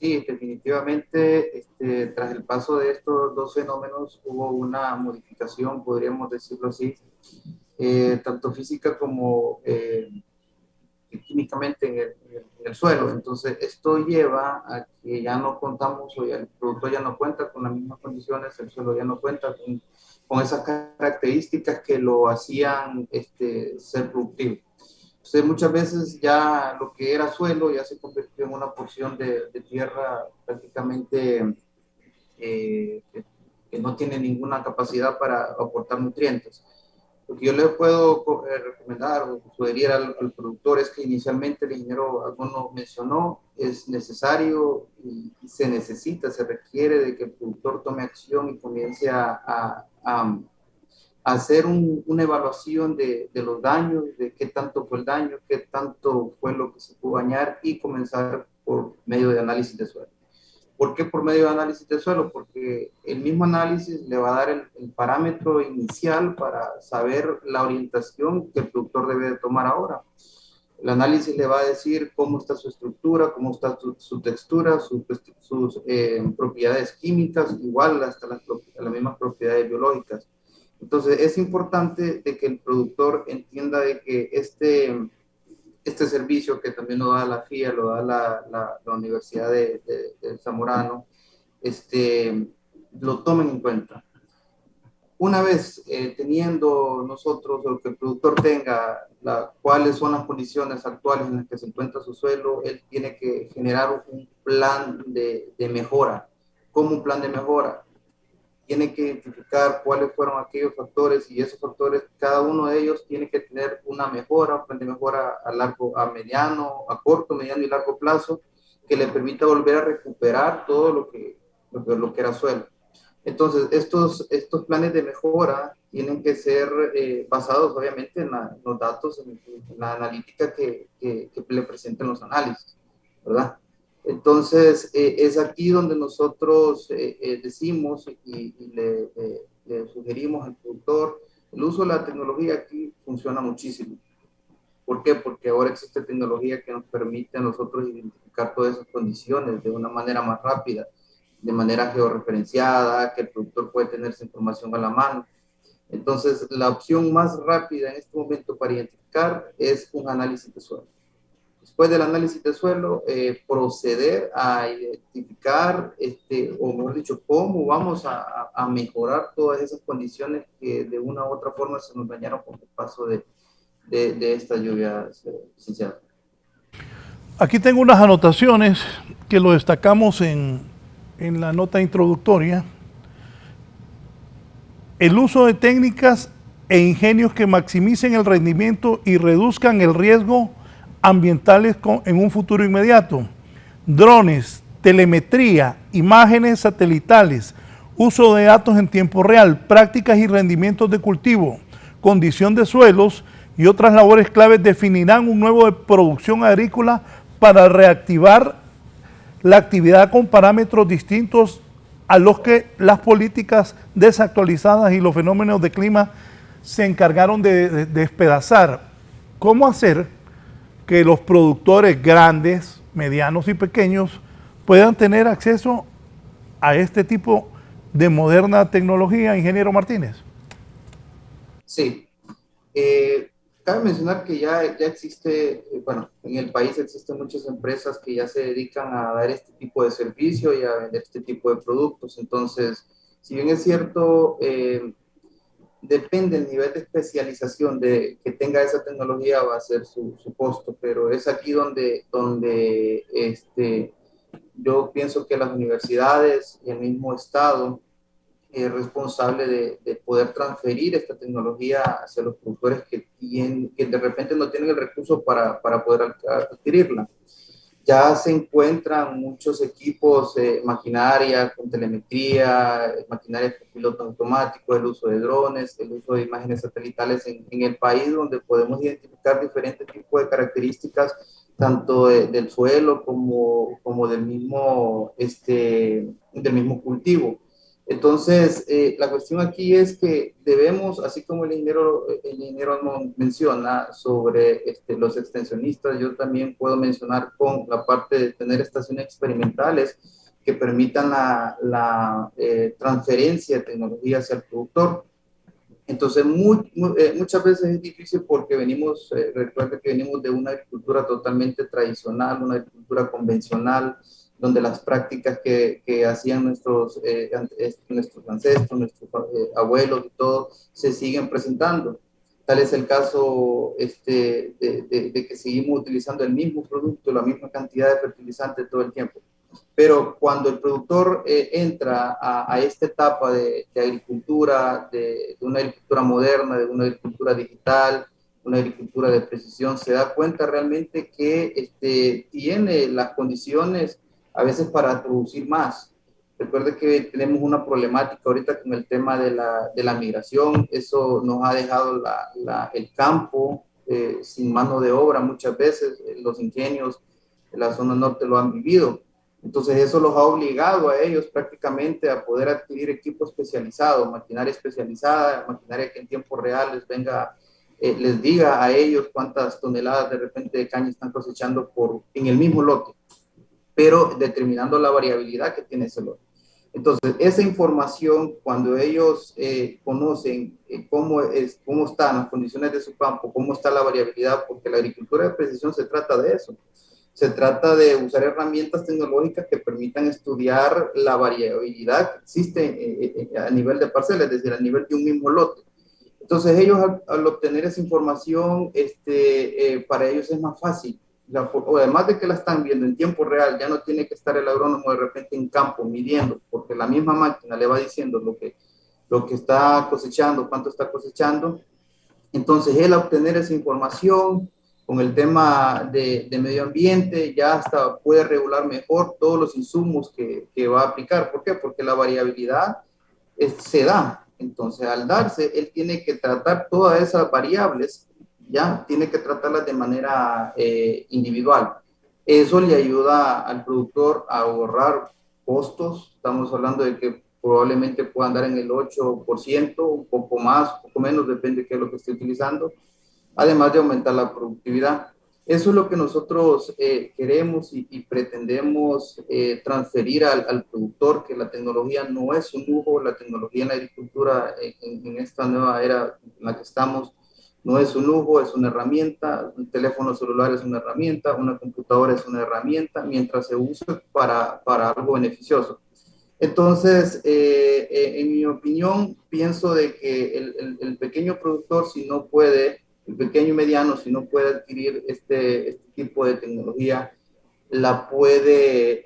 Sí, definitivamente, tras el paso de estos dos fenómenos hubo una modificación, podríamos decirlo así, tanto física como químicamente en el suelo. Entonces, esto lleva a que ya no contamos, o ya el productor ya no cuenta con las mismas condiciones, el suelo ya no cuenta con esas características que lo hacían ser productivo. Entonces, muchas veces ya lo que era suelo ya se convirtió en una porción de tierra prácticamente que no tiene ninguna capacidad para aportar nutrientes. Lo que yo le puedo recomendar o sugerir al productor es que inicialmente el ingeniero alguno mencionó, es necesario y se necesita, se requiere de que el productor tome acción y comience a hacer una evaluación de los daños, de qué tanto fue el daño, qué tanto fue lo que se pudo dañar y comenzar por medio de análisis de suelo. ¿Por qué por medio de análisis de suelo? Porque el mismo análisis le va a dar el parámetro inicial para saber la orientación que el productor debe de tomar ahora. El análisis le va a decir cómo está su estructura, cómo está su textura, sus propiedades químicas, igual hasta las mismas propiedades biológicas. Entonces es importante de que el productor entienda de que este servicio que también lo da la FIA, lo da la Universidad de Zamorano, lo tomen en cuenta. Una vez teniendo nosotros, o que el productor tenga cuáles son las condiciones actuales en las que se encuentra su suelo, él tiene que generar un plan de mejora. ¿Cómo un plan de mejora? Tiene que identificar cuáles fueron aquellos factores y esos factores, cada uno de ellos tiene que tener una mejora, un plan de mejora a mediano, a corto, mediano y largo plazo, que le permita volver a recuperar todo lo que era suelo. Entonces, estos planes de mejora tienen que ser basados obviamente en los datos, en la analítica que le presenten los análisis, ¿verdad? Entonces, es aquí donde nosotros decimos y le sugerimos al productor, el uso de la tecnología aquí funciona muchísimo. ¿Por qué? Porque ahora existe tecnología que nos permite a nosotros identificar todas esas condiciones de una manera más rápida, de manera georreferenciada, que el productor puede tener esa información a la mano. Entonces, la opción más rápida en este momento para identificar es un análisis de suelo. Después del análisis de suelo, proceder a identificar, o mejor dicho, cómo vamos a mejorar todas esas condiciones que de una u otra forma se nos dañaron con el paso de esta lluvia, licenciado. Aquí tengo unas anotaciones que lo destacamos en la nota introductoria. El uso de técnicas e ingenios que maximicen el rendimiento y reduzcan el riesgo ambientales en un futuro inmediato. Drones, telemetría, imágenes satelitales, uso de datos en tiempo real, prácticas y rendimientos de cultivo, condición de suelos y otras labores claves definirán un nuevo de producción agrícola para reactivar la actividad con parámetros distintos a los que las políticas desactualizadas y los fenómenos de clima se encargaron de despedazar. ¿Cómo hacer que los productores grandes, medianos y pequeños puedan tener acceso a este tipo de moderna tecnología, ingeniero Martínez? Sí. Cabe mencionar que ya existe, bueno, en el país existen muchas empresas que ya se dedican a dar este tipo de servicio y a vender este tipo de productos. Entonces, si bien es cierto, depende del nivel de especialización que tenga esa tecnología, va a ser su costo, pero es aquí donde yo pienso que las universidades y el mismo Estado es responsable de poder transferir esta tecnología hacia los productores que de repente no tienen el recurso para poder adquirirla. Ya se encuentran muchos equipos, maquinaria con telemetría, maquinaria con piloto automático, el uso de drones, el uso de imágenes satelitales en el país, donde podemos identificar diferentes tipos de características, tanto del suelo como del mismo cultivo. Entonces, la cuestión aquí es que debemos, así como el ingeniero menciona sobre los extensionistas, yo también puedo mencionar con la parte de tener estaciones experimentales que permitan la transferencia de tecnología hacia el productor. Entonces, muchas veces es difícil porque recuerda que venimos de una agricultura totalmente tradicional, una agricultura convencional, donde las prácticas que hacían nuestros ancestros, nuestros abuelos y todo, se siguen presentando. Tal es el caso de que seguimos utilizando el mismo producto, la misma cantidad de fertilizantes todo el tiempo. Pero cuando el productor entra a esta etapa de agricultura, de una agricultura moderna, de una agricultura digital, una agricultura de precisión, se da cuenta realmente que tiene las condiciones a veces para producir más. Recuerde que tenemos una problemática ahorita con el tema de la migración. Eso nos ha dejado el campo sin mano de obra muchas veces. Los ingenios de la zona norte lo han vivido. Entonces eso los ha obligado a ellos prácticamente a poder adquirir equipo especializado, maquinaria especializada, maquinaria que en tiempo real les diga a ellos cuántas toneladas de repente de caña están cosechando en el mismo lote, pero determinando la variabilidad que tiene ese lote. Entonces, esa información, cuando ellos conocen cómo están las condiciones de su campo, cómo está la variabilidad, porque la agricultura de precisión se trata de eso. Se trata de usar herramientas tecnológicas que permitan estudiar la variabilidad que existe a nivel de parcela, es decir, a nivel de un mismo lote. Entonces ellos al obtener esa información, para ellos es más fácil. O además de que la están viendo en tiempo real, ya no tiene que estar el agrónomo de repente en campo midiendo, porque la misma máquina le va diciendo lo que está cosechando, cuánto está cosechando. Entonces él a obtener esa información, con el tema de medio ambiente, ya hasta puede regular mejor todos los insumos que va a aplicar. ¿Por qué? Porque la variabilidad se da. Entonces, al darse, él tiene que tratar todas esas variables, ya tiene que tratarlas de manera individual. Eso le ayuda al productor a ahorrar costos. Estamos hablando de que probablemente pueda andar en el 8%, un poco más, un poco menos, depende de qué es lo que esté utilizando, además de aumentar la productividad. Eso es lo que nosotros queremos y pretendemos transferir al productor, que la tecnología no es un lujo, la tecnología en la agricultura en esta nueva era en la que estamos no es un lujo, es una herramienta. Un teléfono celular es una herramienta, una computadora es una herramienta, mientras se use para algo beneficioso. Entonces, en mi opinión, pienso de que el pequeño productor, si no puede, el pequeño y mediano, si no puede adquirir este tipo de tecnología, la puede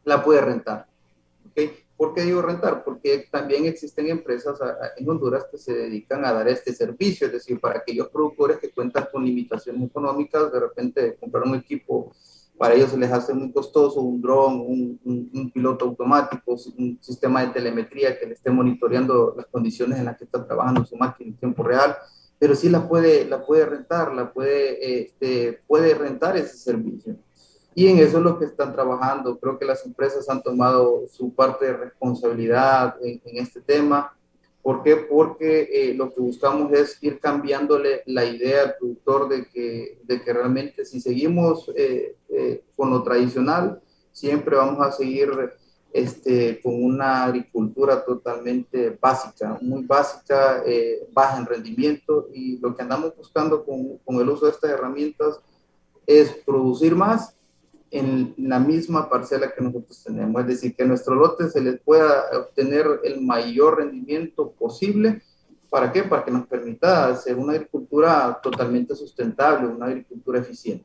rentar. ¿Okay? ¿Por qué digo rentar? Porque también existen empresas en Honduras que se dedican a dar este servicio, es decir, para aquellos productores que cuentan con limitaciones económicas, de repente comprar un equipo, para ellos se les hace muy costoso, un dron, un piloto automático, un sistema de telemetría que le esté monitoreando las condiciones en las que está trabajando su máquina en tiempo real, pero sí la puede rentar, puede rentar ese servicio. Y en eso es lo que están trabajando. Creo que las empresas han tomado su parte de responsabilidad en este tema. ¿Por qué? Porque lo que buscamos es ir cambiándole la idea al productor de que realmente si seguimos con lo tradicional, siempre vamos a seguir con una agricultura totalmente básica, muy básica, baja en rendimiento, y lo que andamos buscando con el uso de estas herramientas es producir más en la misma parcela que nosotros tenemos, es decir, que a nuestro lote se les pueda obtener el mayor rendimiento posible. ¿Para qué? Para que nos permita hacer una agricultura totalmente sustentable, una agricultura eficiente.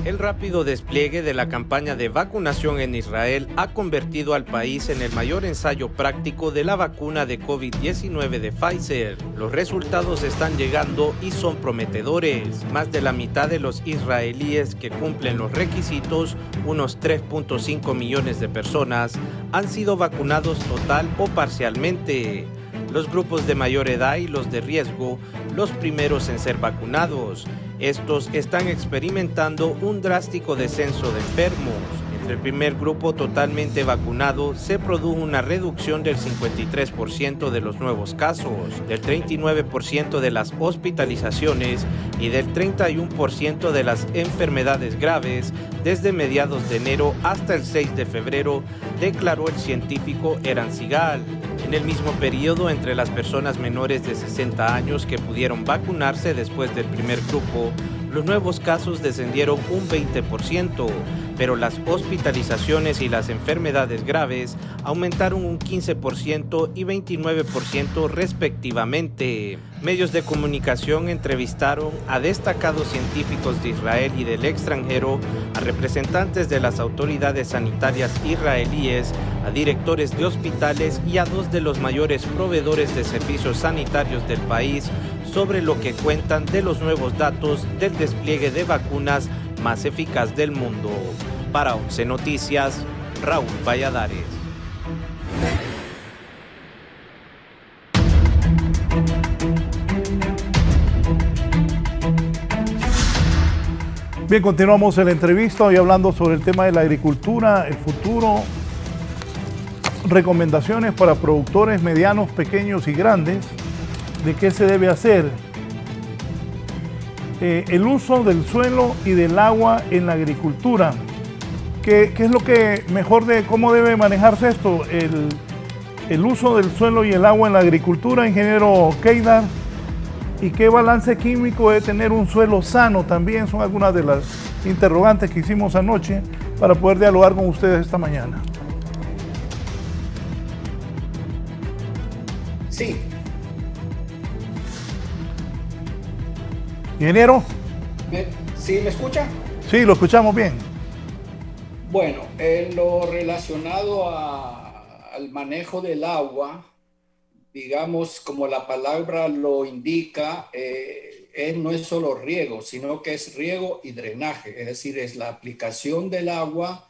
El rápido despliegue de la campaña de vacunación en Israel ha convertido al país en el mayor ensayo práctico de la vacuna de COVID-19 de Pfizer. Los resultados están llegando y son prometedores. Más de la mitad de los israelíes que cumplen los requisitos, unos 3.5 millones de personas, han sido vacunados total o parcialmente. Los grupos de mayor edad y los de riesgo, los primeros en ser vacunados. Estos están experimentando un drástico descenso de enfermos. Entre el primer grupo totalmente vacunado se produjo una reducción del 53% de los nuevos casos, del 39% de las hospitalizaciones y del 31% de las enfermedades graves desde mediados de enero hasta el 6 de febrero, declaró el científico Eran Sigal. En el mismo periodo, entre las personas menores de 60 años que pudieron vacunarse después del primer grupo, los nuevos casos descendieron un 20%, pero las hospitalizaciones y las enfermedades graves aumentaron un 15% y 29% respectivamente. Medios de comunicación entrevistaron a destacados científicos de Israel y del extranjero, a representantes de las autoridades sanitarias israelíes, a directores de hospitales y a dos de los mayores proveedores de servicios sanitarios del país sobre lo que cuentan de los nuevos datos del despliegue de vacunas más eficaz del mundo. Para 11 Noticias, Raúl Valladares. Bien, continuamos en la entrevista hoy hablando sobre el tema de la agricultura, el futuro, recomendaciones para productores medianos, pequeños y grandes, de qué se debe hacer. El uso del suelo y del agua en la agricultura. ¿Qué es lo que mejor de cómo debe manejarse esto? El uso del suelo y el agua en la agricultura, ingeniero Keidar. ¿Y qué balance químico debe tener un suelo sano? También son algunas de las interrogantes que hicimos anoche para poder dialogar con ustedes esta mañana. Sí. Ingeniero. ¿Sí me escucha? Sí, lo escuchamos bien. Bueno, en lo relacionado al manejo del agua, digamos, como la palabra lo indica, no es solo riego, sino que es riego y drenaje, es decir, es la aplicación del agua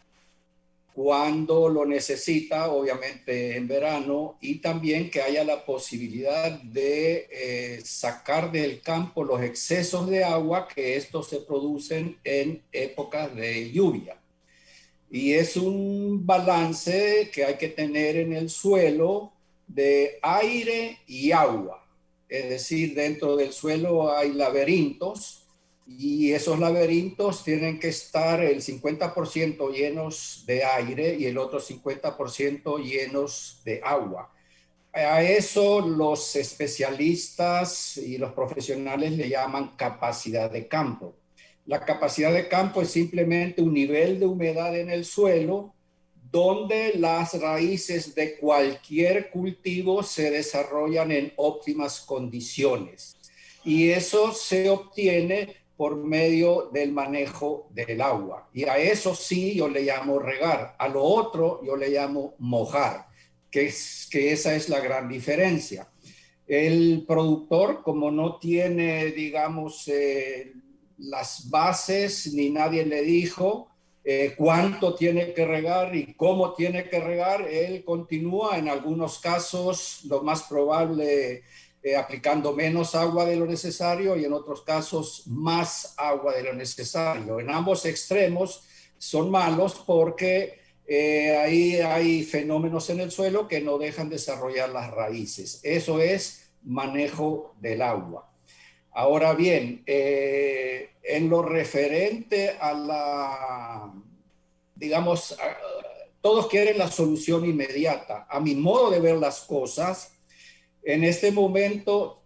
cuando lo necesita, obviamente en verano, y también que haya la posibilidad de sacar del campo los excesos de agua que estos se producen en épocas de lluvia. Y es un balance que hay que tener en el suelo de aire y agua. Es decir, dentro del suelo hay laberintos y esos laberintos tienen que estar el 50% llenos de aire y el otro 50% llenos de agua. A eso los especialistas y los profesionales le llaman capacidad de campo. La capacidad de campo es simplemente un nivel de humedad en el suelo donde las raíces de cualquier cultivo se desarrollan en óptimas condiciones. Y eso se obtiene por medio del manejo del agua. Y a eso sí yo le llamo regar. A lo otro yo le llamo mojar, que esa es la gran diferencia. El productor, como no tiene, digamos, las bases, ni nadie le dijo cuánto tiene que regar y cómo tiene que regar, él continúa en algunos casos, lo más probable, aplicando menos agua de lo necesario y en otros casos más agua de lo necesario. En ambos extremos son malos porque ahí hay fenómenos en el suelo que no dejan desarrollar las raíces. Eso es manejo del agua. Ahora bien, en lo referente a la, digamos, todos quieren la solución inmediata. A mi modo de ver las cosas, en este momento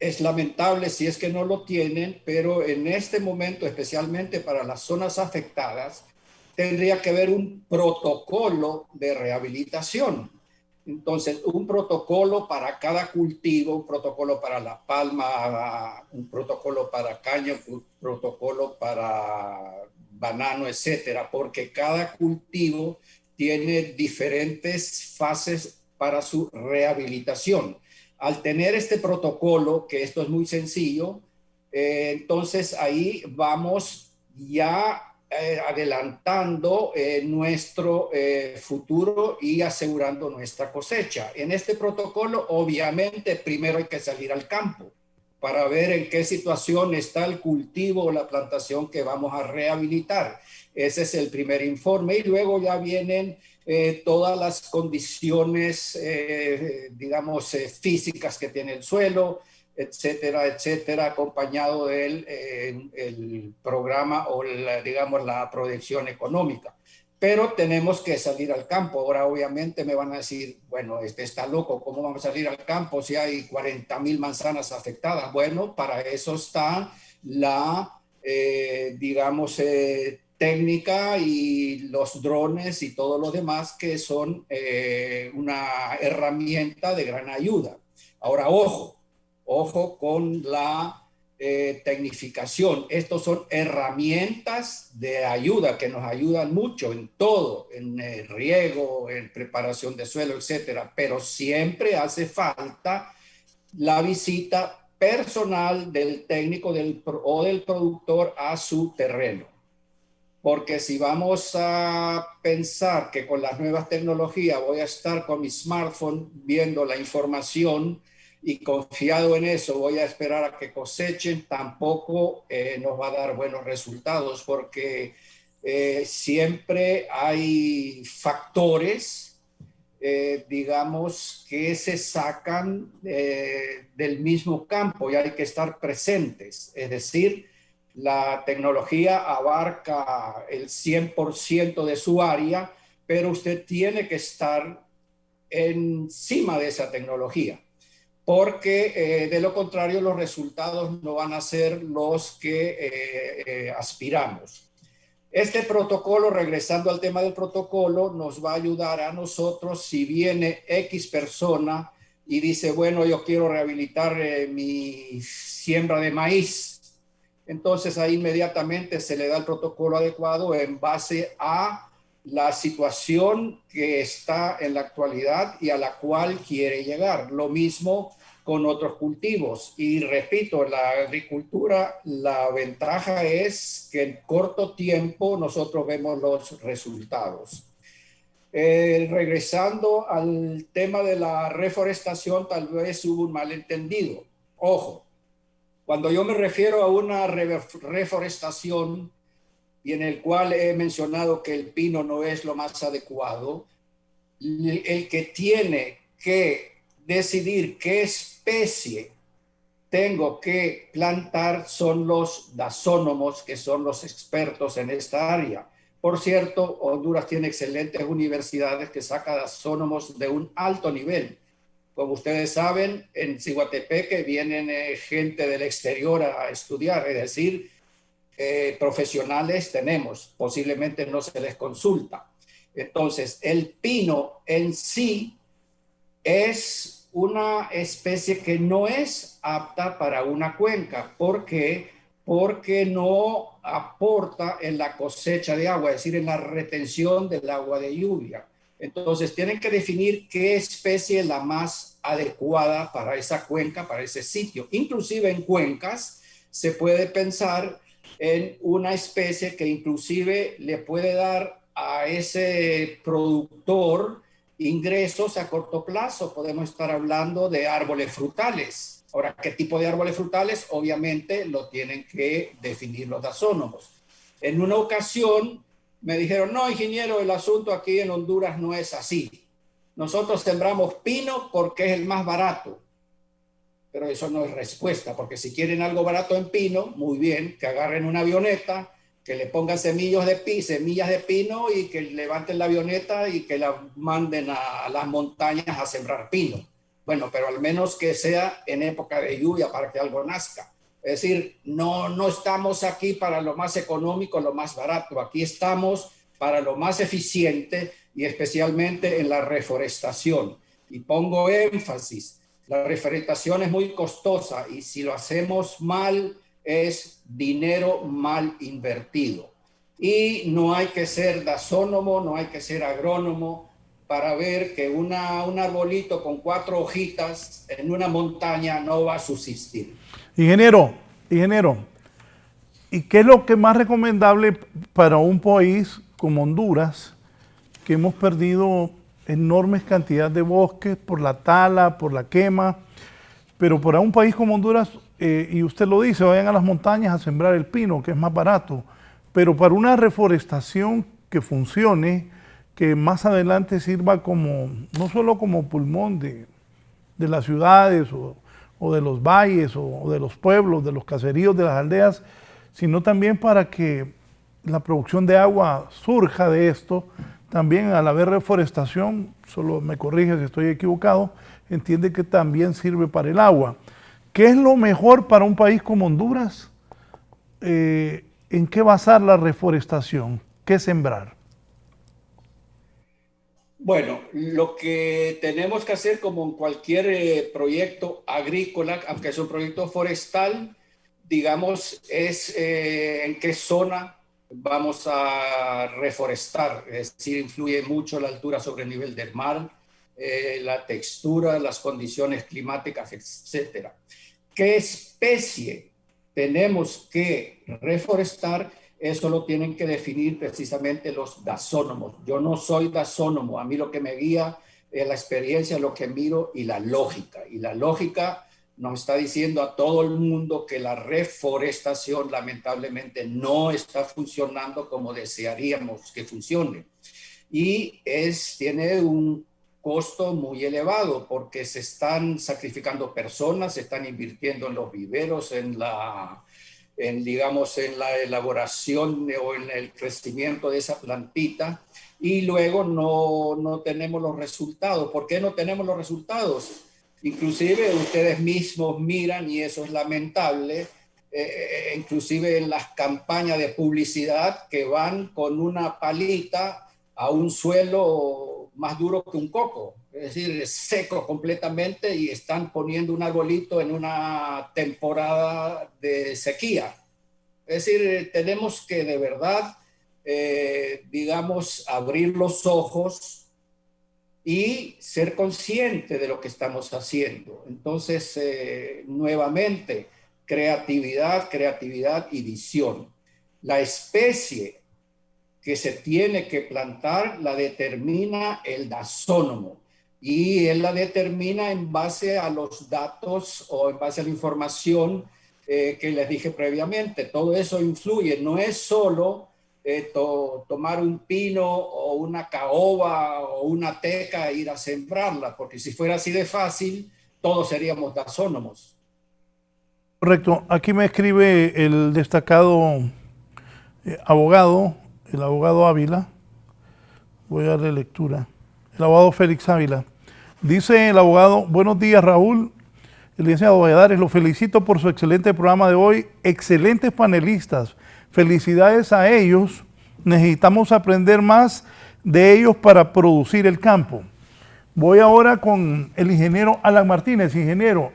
es lamentable si es que no lo tienen, pero en este momento, especialmente para las zonas afectadas, tendría que haber un protocolo de rehabilitación. Entonces, un protocolo para cada cultivo, un protocolo para la palma, un protocolo para caña, un protocolo para banano, etcétera, porque cada cultivo tiene diferentes fases para su rehabilitación. Al tener este protocolo, que esto es muy sencillo, entonces ahí vamos ya adelantando nuestro futuro y asegurando nuestra cosecha. En este protocolo, obviamente, primero hay que salir al campo para ver en qué situación está el cultivo o la plantación que vamos a rehabilitar. Ese es el primer informe y luego ya vienen todas las condiciones, digamos, físicas que tiene el suelo, etcétera, etcétera, acompañado del el programa o digamos la proyección económica. Pero tenemos que salir al campo. Ahora obviamente me van a decir, bueno, este está loco, ¿cómo vamos a salir al campo si hay 40,000 manzanas afectadas? Bueno, para eso está la, digamos, técnica y los drones y todo lo demás que son una herramienta de gran ayuda. Ahora, ojo con la tecnificación. Estos son herramientas de ayuda que nos ayudan mucho en todo, en riego, en preparación de suelo, etcétera. Pero siempre hace falta la visita personal del técnico o del productor a su terreno. Porque si vamos a pensar que con las nuevas tecnologías voy a estar con mi smartphone viendo la información y confiado en eso voy a esperar a que cosechen, tampoco nos va a dar buenos resultados porque siempre hay factores, digamos, que se sacan del mismo campo y hay que estar presentes. Es decir, la tecnología abarca el 100% de su área, pero usted tiene que estar encima de esa tecnología, porque de lo contrario los resultados no van a ser los que aspiramos. Este protocolo, regresando al tema del protocolo, nos va a ayudar a nosotros si viene X persona y dice, bueno, yo quiero rehabilitar mi siembra de maíz. Entonces ahí inmediatamente se le da el protocolo adecuado en base a la situación que está en la actualidad y a la cual quiere llegar. Lo mismo con otros cultivos. Y repito, la agricultura, la ventaja es que en corto tiempo nosotros vemos los resultados. Regresando al tema de la reforestación, tal vez hubo un malentendido. Ojo, cuando yo me refiero a una reforestación y en el cual he mencionado que el pino no es lo más adecuado, el que tiene que decidir qué especie tengo que plantar son los dasónomos, que son los expertos en esta área. Por cierto, Honduras tiene excelentes universidades que sacan dasónomos de un alto nivel. Como ustedes saben, en Ciguatepeque vienen gente del exterior a estudiar, es decir, profesionales tenemos, posiblemente no se les consulta. Entonces, el pino en sí es una especie que no es apta para una cuenca. ¿Por qué? Porque no aporta en la cosecha de agua, es decir, en la retención del agua de lluvia. Entonces, tienen que definir qué especie es la más adecuada para esa cuenca, para ese sitio. Inclusive en cuencas se puede pensar en una especie que inclusive le puede dar a ese productor ingresos a corto plazo. Podemos estar hablando de árboles frutales. Ahora, ¿qué tipo de árboles frutales? Obviamente lo tienen que definir los dasónomos. En una ocasión me dijeron, no, ingeniero, el asunto aquí en Honduras no es así. Nosotros sembramos pino porque es el más barato. Pero eso no es respuesta, porque si quieren algo barato en pino, muy bien, que agarren una avioneta, que le pongan semillas de pino y que levanten la avioneta y que la manden a las montañas a sembrar pino. Bueno, pero al menos que sea en época de lluvia para que algo nazca. Es decir, no estamos aquí para lo más económico, lo más barato. Aquí estamos para lo más eficiente y especialmente en la reforestación. Y pongo énfasis. La reforestación es muy costosa y si lo hacemos mal es dinero mal invertido. Y no hay que ser dasónomo, no hay que ser agrónomo para ver que un arbolito con 4 hojitas en una montaña no va a subsistir. Ingeniero, ¿y qué es lo que más recomendable para un país como Honduras, que hemos perdido enormes cantidades de bosques por la tala, por la quema, pero para un país como Honduras, y usted lo dice, vayan a las montañas a sembrar el pino, que es más barato, pero para una reforestación que funcione, que más adelante sirva como, no solo como pulmón de las ciudades o de los valles o de los pueblos, de los caseríos, de las aldeas, sino también para que la producción de agua surja de esto. También al haber reforestación, solo me corrige si estoy equivocado, entiende que también sirve para el agua. ¿Qué es lo mejor para un país como Honduras? ¿En qué basar la reforestación? ¿Qué sembrar? Bueno, lo que tenemos que hacer como en cualquier proyecto agrícola, aunque es un proyecto forestal, digamos, es en qué zona vamos a reforestar. Es decir, influye mucho la altura sobre el nivel del mar, la textura, las condiciones climáticas, etcétera. ¿Qué especie tenemos que reforestar? Eso lo tienen que definir precisamente los dasónomos. Yo no soy dasónomo, a mí lo que me guía es la experiencia, lo que miro y la lógica. Y la lógica nos está diciendo a todo el mundo que la reforestación lamentablemente no está funcionando como desearíamos que funcione. Y tiene un costo muy elevado porque se están sacrificando personas, se están invirtiendo en los viveros, digamos, en la elaboración o en el crecimiento de esa plantita, y luego no tenemos los resultados. ¿Por qué no tenemos los resultados? Inclusive ustedes mismos miran, y eso es lamentable, inclusive en las campañas de publicidad que van con una palita a un suelo más duro que un coco, es decir, seco completamente, y están poniendo un arbolito en una temporada de sequía. Es decir, tenemos que de verdad, digamos, abrir los ojos y ser consciente de lo que estamos haciendo. Entonces, nuevamente, creatividad y visión. La especie que se tiene que plantar la determina el dasónomo, y él la determina en base a los datos o en base a la información que les dije previamente. Todo eso influye, no es solo tomar un pino o una caoba o una teca e ir a sembrarla, porque si fuera así de fácil, todos seríamos dasónomos. Correcto. Aquí me escribe el destacado abogado, el abogado Ávila. Voy a darle lectura. El abogado Félix Ávila. Dice el abogado: buenos días, Raúl. El licenciado Valladares, lo felicito por su excelente programa de hoy. Excelentes panelistas. Felicidades a ellos. Necesitamos aprender más de ellos para producir el campo. Voy ahora con el ingeniero Alan Martínez. Ingeniero,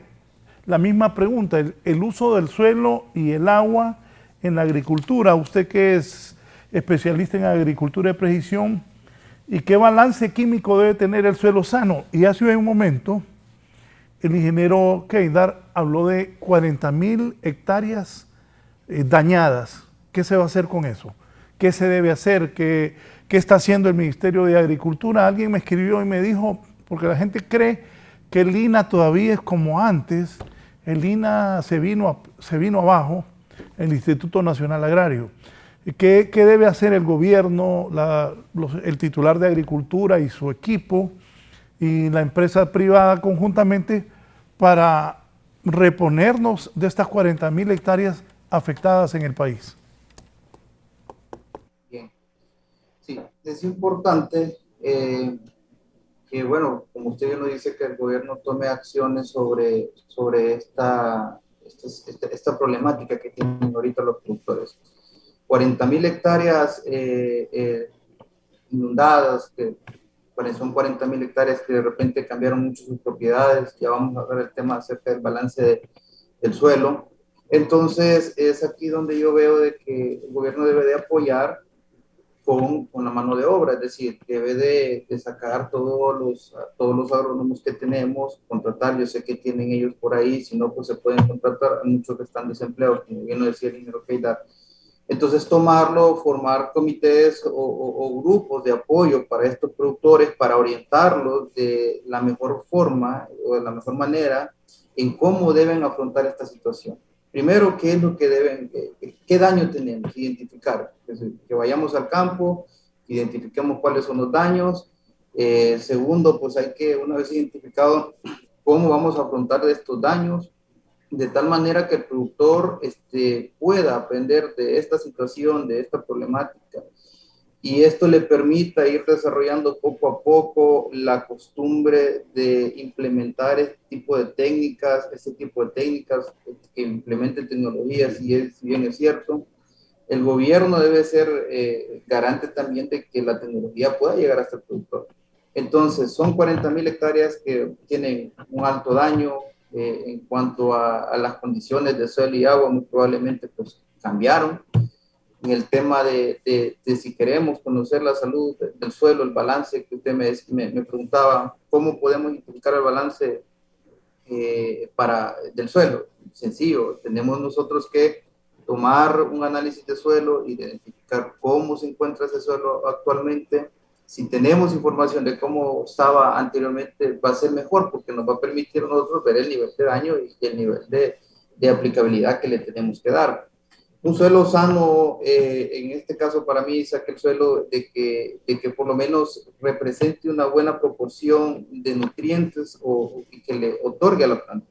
la misma pregunta, el uso del suelo y el agua en la agricultura. Usted que es especialista en agricultura de precisión, ¿y qué balance químico debe tener el suelo sano? Y hace un momento, el ingeniero Keidar habló de 40,000 hectáreas dañadas. ¿Qué se va a hacer con eso? ¿Qué se debe hacer? ¿Qué está haciendo el Ministerio de Agricultura? Alguien me escribió y me dijo, porque la gente cree que el INA todavía es como antes. El INA se vino abajo, el Instituto Nacional Agrario. ¿Qué debe hacer el gobierno, el titular de Agricultura y su equipo y la empresa privada conjuntamente para reponernos de estas 40,000 hectáreas afectadas en el país? Bien, sí, es importante que, bueno, como usted bien nos dice, que el gobierno tome acciones sobre esta problemática que tienen ahorita los productores. 40,000 hectáreas inundadas, que son 40,000 hectáreas que de repente cambiaron mucho sus propiedades. Ya vamos a ver el tema acerca del balance del suelo. Entonces, es aquí donde yo veo de que el gobierno debe de apoyar con la mano de obra, es decir, debe de sacar todos los agrónomos que tenemos, contratar, yo sé que tienen ellos por ahí, si no, pues se pueden contratar, hay muchos que están desempleados, como bien lo decía el ingeniero Keidar. Entonces, tomarlo, formar comités o grupos de apoyo para estos productores, para orientarlos de la mejor forma o de la mejor manera en cómo deben afrontar esta situación. Primero, ¿qué es lo que deben, qué daño tenemos? Identificar, que vayamos al campo, identifiquemos cuáles son los daños. Segundo, pues hay que, una vez identificado cómo vamos a afrontar estos daños, de tal manera que el productor pueda aprender de esta situación, de esta problemática, y esto le permita ir desarrollando poco a poco la costumbre de implementar este tipo de técnicas, que implementen tecnologías, si bien es cierto. El gobierno debe ser garante también de que la tecnología pueda llegar hasta el productor. Entonces, son 40.000 hectáreas que tienen un alto daño en cuanto a las condiciones de suelo y agua, muy probablemente pues cambiaron. En el tema de si queremos conocer la salud del suelo, el balance que usted me preguntaba, ¿cómo podemos identificar el balance del suelo? Sencillo, tenemos nosotros que tomar un análisis de suelo, identificar cómo se encuentra ese suelo actualmente. Si tenemos información de cómo estaba anteriormente, va a ser mejor porque nos va a permitir a nosotros ver el nivel de daño y el nivel de aplicabilidad que le tenemos que dar. Un suelo sano, en este caso para mí, es aquel suelo de que por lo menos represente una buena proporción de nutrientes y que le otorgue a la planta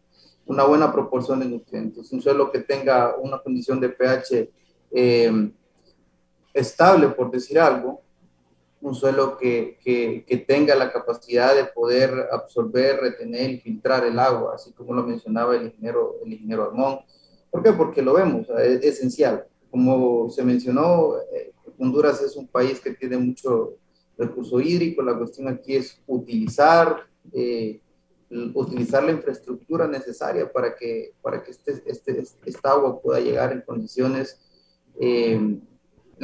una buena proporción de nutrientes. Un suelo que tenga una condición de pH estable, por decir algo. Un suelo que tenga la capacidad de poder absorber, retener y filtrar el agua, así como lo mencionaba el ingeniero Armón. ¿Por qué? Porque lo vemos, es esencial. Como se mencionó, Honduras es un país que tiene mucho recurso hídrico. La cuestión aquí es utilizar la infraestructura necesaria para que esta agua pueda llegar en las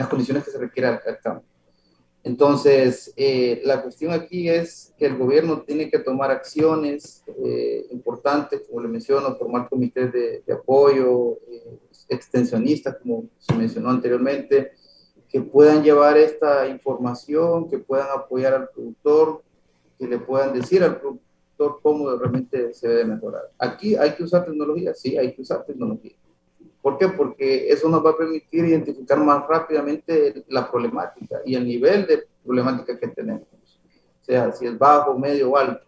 condiciones que se requiere al campo. Entonces, la cuestión aquí es que el gobierno tiene que tomar acciones importantes, como le menciono, formar comités de apoyo, extensionistas, como se mencionó anteriormente, que puedan llevar esta información, que puedan apoyar al productor, que le puedan decir al productor cómo realmente se debe mejorar. Aquí hay que usar tecnología, sí, hay que usar tecnología. ¿Por qué? Porque eso nos va a permitir identificar más rápidamente la problemática y el nivel de problemática que tenemos. O sea, si es bajo, medio o alto.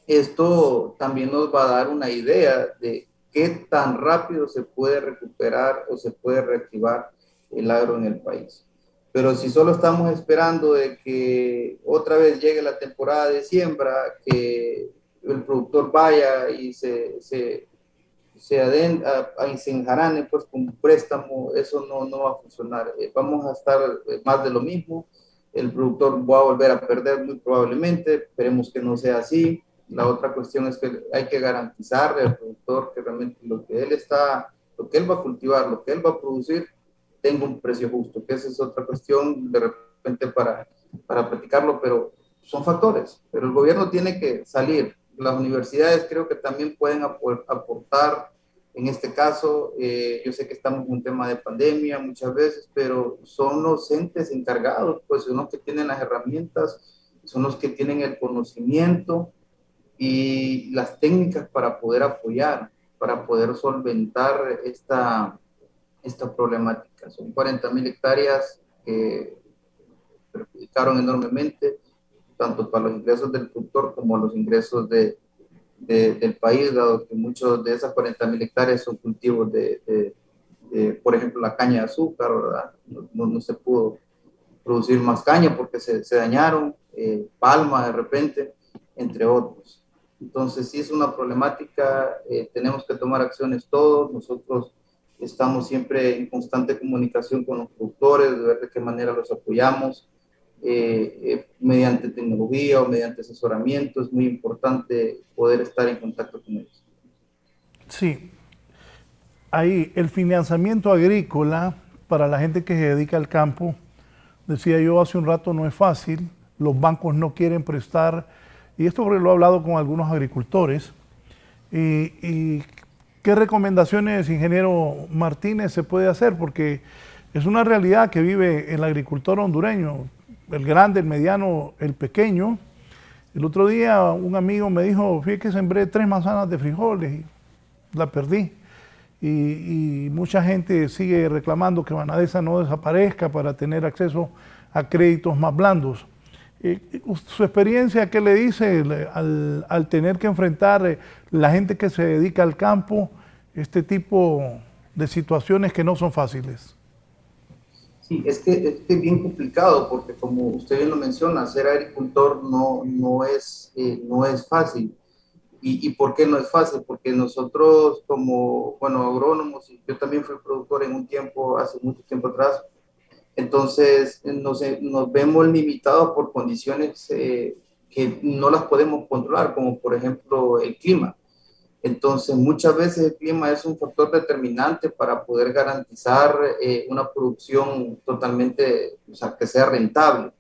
Esto también nos va a dar una idea de qué tan rápido se puede recuperar o se puede reactivar el agro en el país. Pero si solo estamos esperando de que otra vez llegue la temporada de siembra, que el productor vaya y se enjarane pues con un préstamo, eso no va a funcionar. Vamos a estar más de lo mismo. El productor va a volver a perder muy probablemente. Esperemos que no sea así. La otra cuestión es que hay que garantizarle al productor que realmente lo que él va a cultivar, lo que él va a producir, tenga un precio justo, que esa es otra cuestión de repente para platicarlo, pero son factores. Pero el gobierno tiene que salir. Las universidades creo que también pueden aportar en este caso. Yo sé que estamos en un tema de pandemia muchas veces, pero son los entes encargados, pues son los que tienen las herramientas, son los que tienen el conocimiento y las técnicas para poder apoyar, para poder solventar esta problemática. Son 40.000 hectáreas que perjudicaron enormemente, tanto para los ingresos del productor como los ingresos del país, dado que muchos de esas 40.000 hectáreas son cultivos por ejemplo, la caña de azúcar, ¿verdad? No se pudo producir más caña porque se dañaron, palma de repente, entre otros. Entonces, sí es una problemática, tenemos que tomar acciones todos. Nosotros estamos siempre en constante comunicación con los productores, de ver de qué manera los apoyamos. Mediante tecnología o mediante asesoramiento, es muy importante poder estar en contacto con ellos. Sí, ahí el financiamiento agrícola para la gente que se dedica al campo decía yo hace un rato, no es fácil, los bancos no quieren prestar, y esto porque lo he hablado con algunos agricultores, y ¿qué recomendaciones, ingeniero Martínez, se puede hacer? Porque es una realidad que vive el agricultor hondureño, el grande, el mediano, el pequeño. El otro día un amigo me dijo, fíjate que sembré 3 manzanas de frijoles y la perdí. Y mucha gente sigue reclamando que Banadesa no desaparezca para tener acceso a créditos más blandos. Su experiencia, ¿qué le dice al tener que enfrentar la gente que se dedica al campo este tipo de situaciones que no son fáciles? Sí, es que es bien complicado porque como usted bien lo menciona, ser agricultor no es fácil. ¿Y por qué no es fácil? Porque nosotros como, bueno, agrónomos, y yo también fui productor en un tiempo, hace mucho tiempo atrás, entonces nos vemos limitados por condiciones que no las podemos controlar, como por ejemplo el clima. Entonces, muchas veces el clima es un factor determinante para poder garantizar una producción totalmente, o sea, que sea rentable.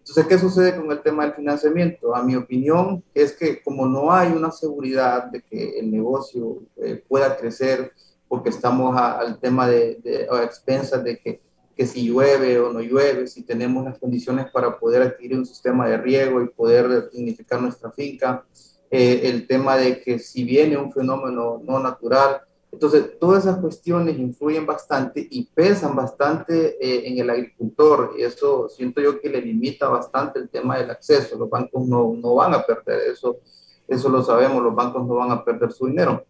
Entonces, ¿qué sucede con el tema del financiamiento? A mi opinión, es que como no hay una seguridad de que el negocio pueda crecer, porque estamos al tema a expensas de que si llueve o no llueve, si tenemos las condiciones para poder adquirir un sistema de riego y poder dignificar nuestra finca, el tema de que si viene un fenómeno no natural. Entonces, todas esas cuestiones influyen bastante y pesan bastante en el agricultor, y eso siento yo que le limita bastante el tema del acceso. Los bancos no van a perder eso lo sabemos, los bancos no van a perder su dinero.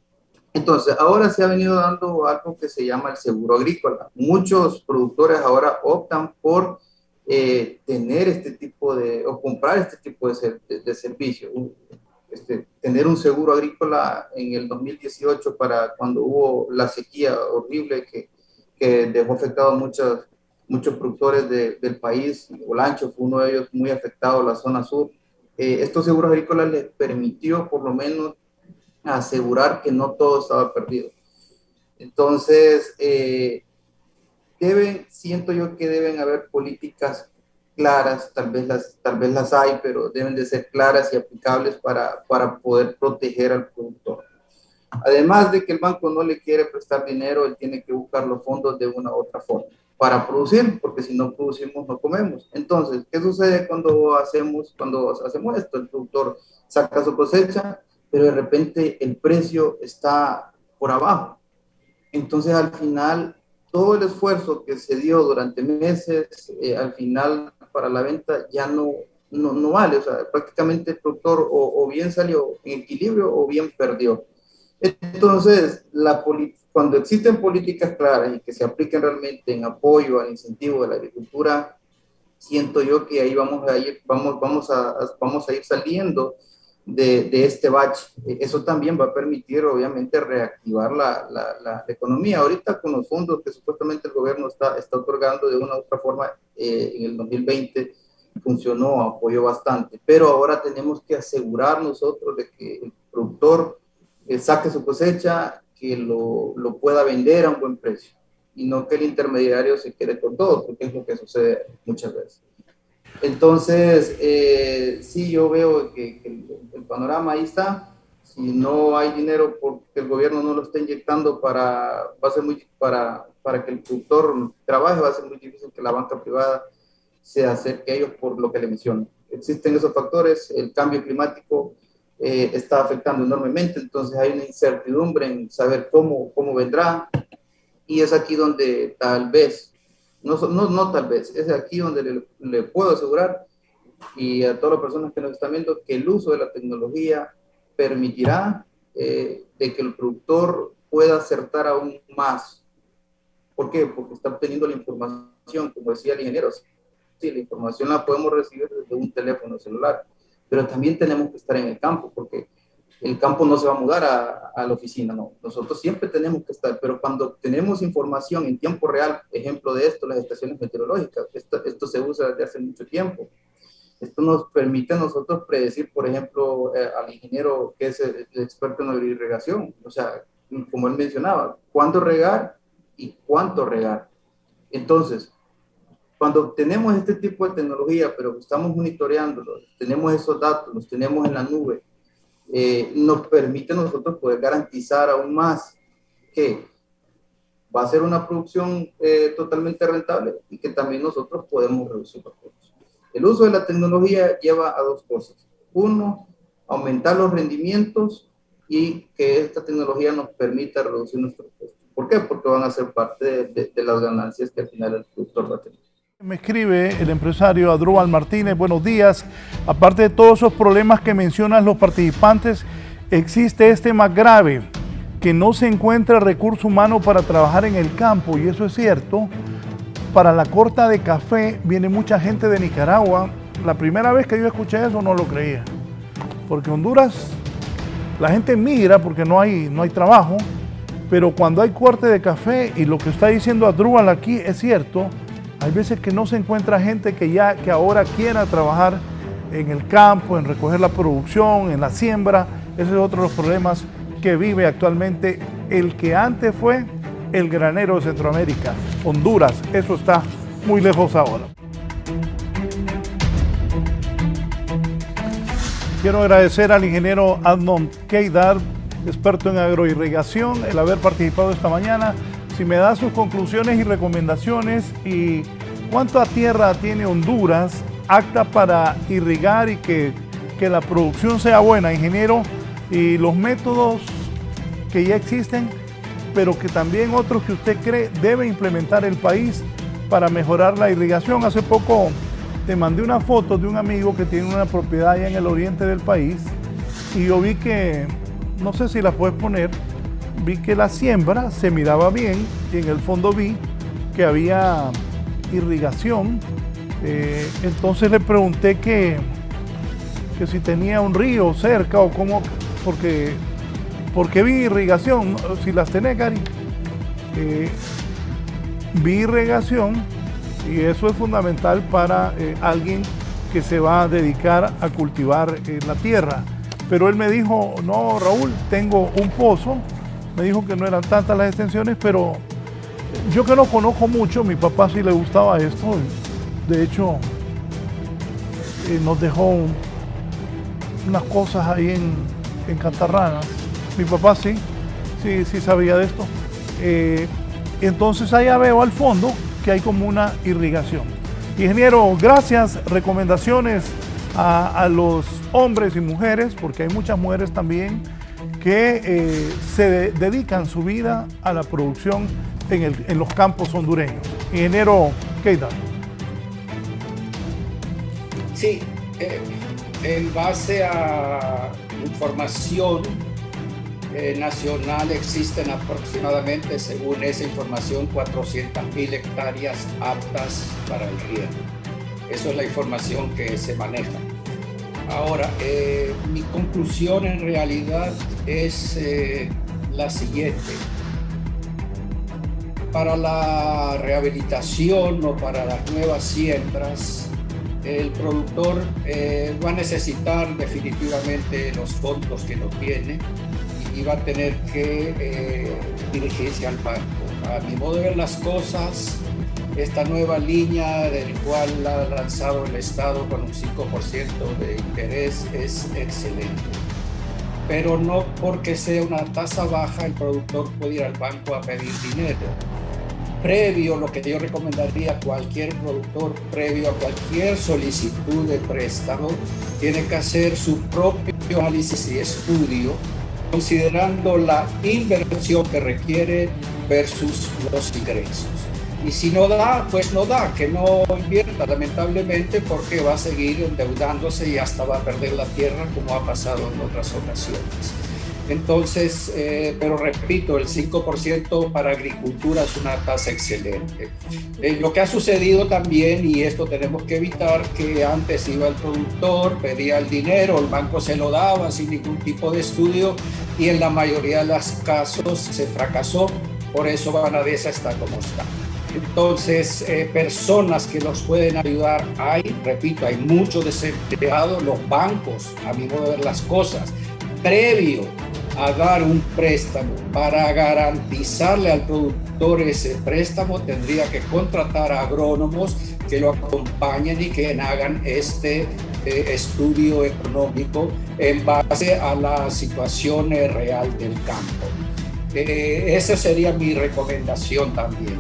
Entonces, ahora se ha venido dando algo que se llama el seguro agrícola. Muchos productores ahora optan por tener este tipo o comprar este tipo de servicio. Tener un seguro agrícola en el 2018 para cuando hubo la sequía horrible que dejó afectado a muchos productores del país. Olancho fue uno de ellos muy afectado, la zona sur. Estos seguros agrícolas les permitió por lo menos asegurar que no todo estaba perdido. Entonces, siento yo que deben haber políticas claras, tal vez las hay, pero deben de ser claras y aplicables para poder proteger al productor. Además de que el banco no le quiere prestar dinero, él tiene que buscar los fondos de una u otra forma para producir, porque si no producimos no comemos. Entonces, ¿qué sucede cuando hacemos esto? El productor saca su cosecha, pero de repente el precio está por abajo. Entonces, al final, todo el esfuerzo que se dio durante meses, al final para la venta ya no vale. O sea, prácticamente el productor o bien salió en equilibrio o bien perdió. Entonces, cuando existen políticas claras y que se apliquen realmente en apoyo al incentivo de la agricultura, siento yo que ahí vamos a ir saliendo de este bache. Eso también va a permitir, obviamente, reactivar la economía. Ahorita con los fondos que supuestamente el gobierno está otorgando de una u otra forma, en el 2020 funcionó, apoyó bastante, pero ahora tenemos que asegurar nosotros de que el productor saque su cosecha, que lo pueda vender a un buen precio y no que el intermediario se quede con todo, porque es lo que sucede muchas veces. Entonces, sí, yo veo que el panorama ahí está. Si no hay dinero porque el gobierno no lo está inyectando para que el productor trabaje, va a ser muy difícil que la banca privada se acerque a ellos por lo que le menciono. Existen esos factores, el cambio climático está afectando enormemente, entonces hay una incertidumbre en saber cómo vendrá, y es aquí donde tal vez, no tal vez, es aquí donde le puedo asegurar y a todas las personas que nos están viendo que el uso de la tecnología permitirá de que el productor pueda acertar aún más. ¿Por qué? Porque está obteniendo la información, como decía el ingeniero. Sí, la información la podemos recibir desde un teléfono celular, pero también tenemos que estar en el campo, porque el campo no se va a mudar a la oficina, no. Nosotros siempre tenemos que estar, pero cuando tenemos información en tiempo real, ejemplo de esto, las estaciones meteorológicas, esto se usa desde hace mucho tiempo. Esto nos permite a nosotros predecir, por ejemplo, al ingeniero que es el experto en irrigación, o sea, como él mencionaba, cuándo regar y cuánto regar. Entonces, Cuando tenemos este tipo de tecnología, pero estamos monitoreándolo, tenemos esos datos, los tenemos en la nube, nos permite a nosotros poder garantizar aún más que va a ser una producción totalmente rentable y que también nosotros podemos reducir los costos. El uso de la tecnología lleva a dos cosas. Uno, aumentar los rendimientos y que esta tecnología nos permita reducir nuestros costos. ¿Por qué? Porque van a ser parte de las ganancias que al final el productor va a tener. Me escribe el empresario Adrúbal Martínez, buenos días. Aparte de todos esos problemas que mencionan los participantes, existe este más grave, que no se encuentra recurso humano para trabajar en el campo, y eso es cierto. Para la corta de café viene mucha gente de Nicaragua. La primera vez que yo escuché eso no lo creía, porque Honduras, la gente migra porque no hay trabajo, pero cuando hay corte de café, y lo que está diciendo Adrúbal aquí es cierto, hay veces que no se encuentra gente que ahora quiera trabajar en el campo, en recoger la producción, en la siembra. Ese es otro de los problemas que vive actualmente el que antes fue el granero de Centroamérica, Honduras. Eso está muy lejos ahora. Quiero agradecer al ingeniero Adnon Keidar, experto en agroirrigación, el haber participado esta mañana. Si me da sus conclusiones y recomendaciones, y cuánta tierra tiene Honduras apta para irrigar y que la producción sea buena, ingeniero, y los métodos que ya existen, pero que también otros que usted cree debe implementar el país para mejorar la irrigación. Hace poco te mandé una foto de un amigo que tiene una propiedad allá en el oriente del país, y yo vi que, no sé si la puedes poner, vi que la siembra se miraba bien, y en el fondo vi que había irrigación. Entonces le pregunté que si tenía un río cerca o cómo, porque vi irrigación. Si las tenés, Gary, vi irrigación, y eso es fundamental para alguien que se va a dedicar a cultivar la tierra. Pero él me dijo, no, Raúl, tengo un pozo. Me dijo que no eran tantas las extensiones, pero yo que no conozco mucho, mi papá sí le gustaba esto. De hecho, nos dejó unas cosas ahí en Cantarranas. Mi papá sí sabía de esto. Entonces allá veo al fondo que hay como una irrigación. Ingeniero, gracias. Recomendaciones a los hombres y mujeres, porque hay muchas mujeres también que se dedican su vida a la producción en los campos hondureños. Ingeniero Keidar. Sí, en base a información nacional existen aproximadamente, según esa información, 400.000 hectáreas aptas para el riego. Eso es la información que se maneja. Ahora, mi conclusión en realidad es la siguiente. Para la rehabilitación o para las nuevas siembras, el productor va a necesitar definitivamente los fondos que no tiene y va a tener que dirigirse al banco. A mi modo de ver las cosas, esta nueva línea del cual ha lanzado el Estado con un 5% de interés es excelente. Pero no porque sea una tasa baja el productor puede ir al banco a pedir dinero. Previo, lo que yo recomendaría a cualquier productor, previo a cualquier solicitud de préstamo, tiene que hacer su propio análisis y estudio, considerando la inversión que requiere versus los ingresos. Y si no da, pues no da, que no invierta, lamentablemente, porque va a seguir endeudándose y hasta va a perder la tierra, como ha pasado en otras ocasiones. Entonces, pero repito, el 5% para agricultura es una tasa excelente. Lo que ha sucedido también, y esto tenemos que evitar, que antes iba el productor, pedía el dinero, el banco se lo daba sin ningún tipo de estudio, y en la mayoría de los casos se fracasó. Por eso Banadesa está como está. Entonces, personas que los pueden ayudar hay, repito, hay muchos desempleados. Los bancos, a mi modo de ver las cosas, previo a dar un préstamo, para garantizarle al productor ese préstamo, tendría que contratar a agrónomos que lo acompañen y que hagan este estudio económico en base a la situación real del campo. Esa sería mi recomendación también.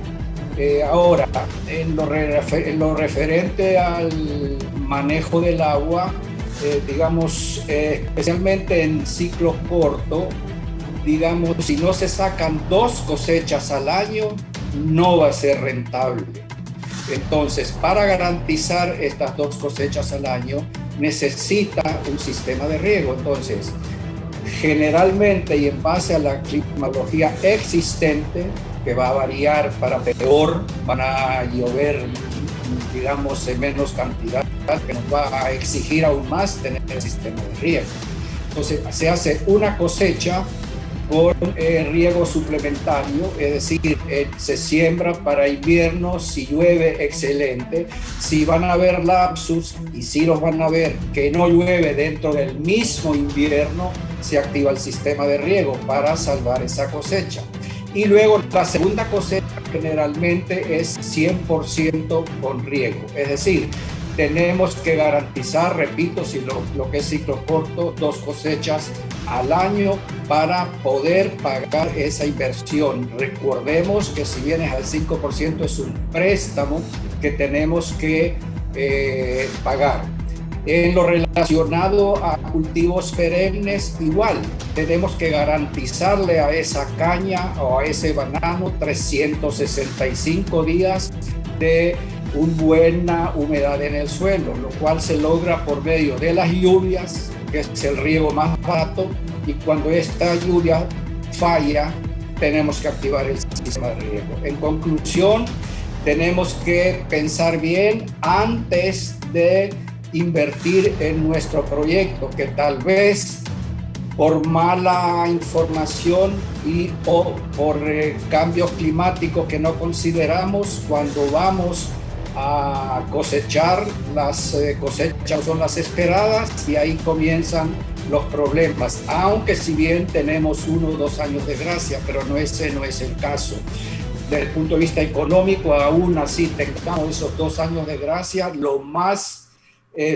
Ahora, en lo referente al manejo del agua, digamos, especialmente en ciclos cortos, digamos, si no se sacan 2 cosechas al año, no va a ser rentable. Entonces, para garantizar estas 2 cosechas al año, necesita un sistema de riego. Entonces, generalmente y en base a la climatología existente, que va a variar para peor, van a llover, digamos, en menos cantidad, que nos va a exigir aún más tener el sistema de riego. Entonces, se hace una cosecha con riego suplementario, es decir, se siembra para invierno, si llueve, excelente. Si van a haber lapsus, y si los van a ver, que no llueve dentro del mismo invierno, se activa el sistema de riego para salvar esa cosecha. Y luego la segunda cosecha generalmente es 100% con riego, es decir, tenemos que garantizar, repito, si lo que es ciclo corto, 2 cosechas al año para poder pagar esa inversión. Recordemos que si bien es al 5%, es un préstamo que tenemos que pagar. En lo relacionado a cultivos perennes, igual, tenemos que garantizarle a esa caña o a ese banano 365 días de una buena humedad en el suelo, lo cual se logra por medio de las lluvias, que es el riego más barato, y cuando esta lluvia falla, tenemos que activar el sistema de riego. En conclusión, tenemos que pensar bien antes de invertir en nuestro proyecto, que tal vez por mala información o por cambios climáticos que no consideramos, cuando vamos a cosechar, las cosechas son las esperadas y ahí comienzan los problemas, aunque si bien tenemos 1 o 2 años de gracia, pero ese no es el caso. Desde el punto de vista económico, aún así tengamos esos 2 años de gracia, lo más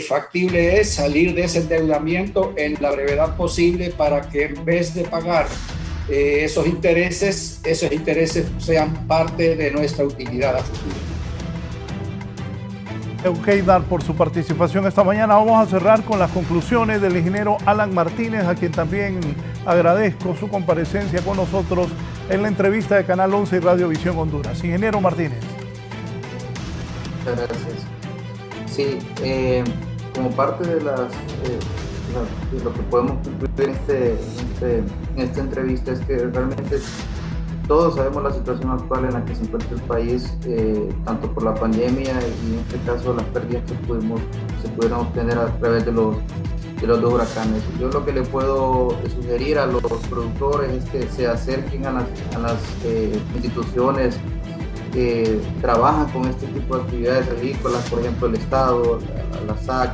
factible es salir de ese endeudamiento en la brevedad posible para que en vez de pagar esos intereses sean parte de nuestra utilidad a futuro. Eukheidar, por su participación esta mañana. Vamos a cerrar con las conclusiones del ingeniero Alan Martínez, a quien también agradezco su comparecencia con nosotros en la entrevista de Canal 11 y Radio Visión Honduras. Ingeniero Martínez. Muchas gracias. Sí, como parte de lo que podemos concluir en esta entrevista es que realmente todos sabemos la situación actual en la que se encuentra el país, tanto por la pandemia y en este caso las pérdidas que se pudieron obtener a través de los 2 huracanes. Yo lo que le puedo sugerir a los productores es que se acerquen a las instituciones que trabajan con este tipo de actividades agrícolas, por ejemplo el Estado, la SAC,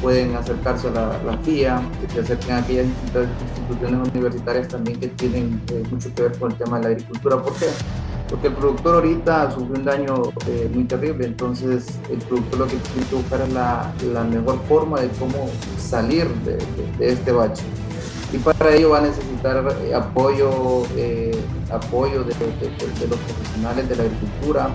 pueden acercarse a la FIA, que se acerquen a aquellas instituciones universitarias también que tienen mucho que ver con el tema de la agricultura. ¿Por qué? Porque el productor ahorita sufrió un daño muy terrible, entonces el productor lo que tiene que buscar es la mejor forma de cómo salir de este bache. Y para ello va a necesitar apoyo de los profesionales de la agricultura.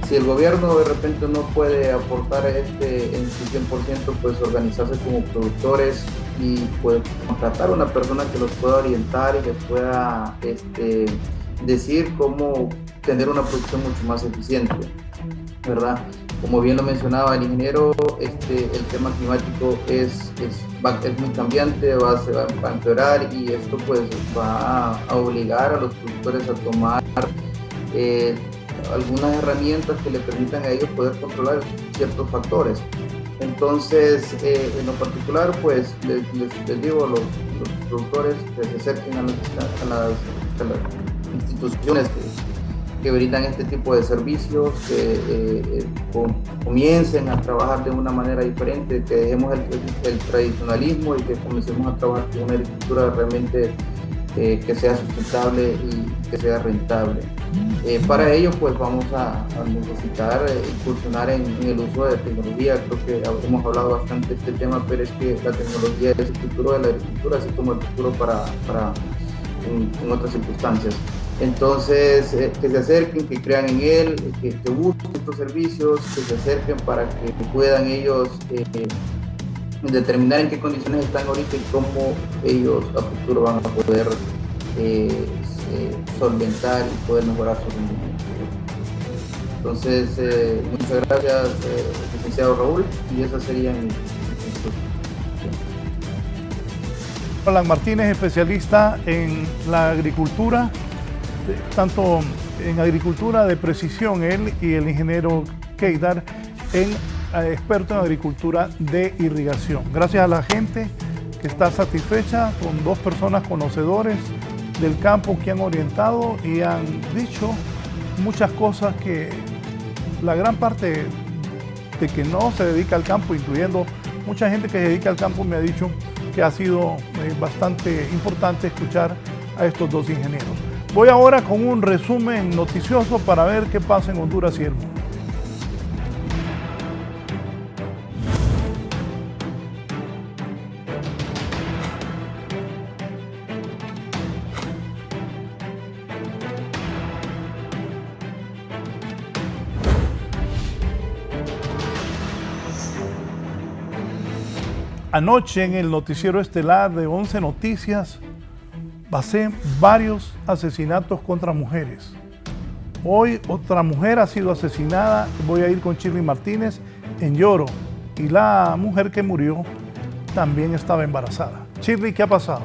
Si el gobierno de repente no puede aportar en su 100%, pues organizarse como productores y pues contratar a una persona que los pueda orientar y les pueda decir cómo tener una producción mucho más eficiente, ¿verdad? Como bien lo mencionaba el ingeniero, el tema climático es muy cambiante, va a empeorar, y esto pues va a obligar a los productores a tomar algunas herramientas que le permitan a ellos poder controlar ciertos factores. Entonces, en lo particular, pues les digo a los productores que se acerquen a las instituciones que brindan este tipo de servicios, que comiencen a trabajar de una manera diferente, que dejemos el tradicionalismo y que comencemos a trabajar con una agricultura realmente que sea sustentable y que sea rentable. Para ello, pues vamos a necesitar incursionar en el uso de tecnología. Creo que hemos hablado bastante de este tema, pero es que la tecnología es el futuro de la agricultura, así como el futuro en otras circunstancias. Entonces, que se acerquen, que crean en él, que busquen estos servicios, que se acerquen para que puedan ellos determinar en qué condiciones están ahorita y cómo ellos a futuro van a poder solventar y poder mejorar su rendimiento. Entonces, muchas gracias, licenciado Raúl, y esa sería mi Alan Martínez, especialista en la agricultura, tanto en agricultura de precisión, él y el ingeniero Keidar, experto en agricultura de irrigación. Gracias a la gente que está satisfecha con dos personas conocedores del campo que han orientado y han dicho muchas cosas que la gran parte de que no se dedica al campo, incluyendo mucha gente que se dedica al campo, me ha dicho que ha sido bastante importante escuchar a estos dos ingenieros. Voy ahora con un resumen noticioso para ver qué pasa en Honduras y el mundo. Anoche en el noticiero estelar de 11 Noticias pasé varios asesinatos contra mujeres. Hoy otra mujer ha sido asesinada. Voy a ir con Shirley Martínez en Lloro. Y la mujer que murió también estaba embarazada. Shirley, ¿qué ha pasado?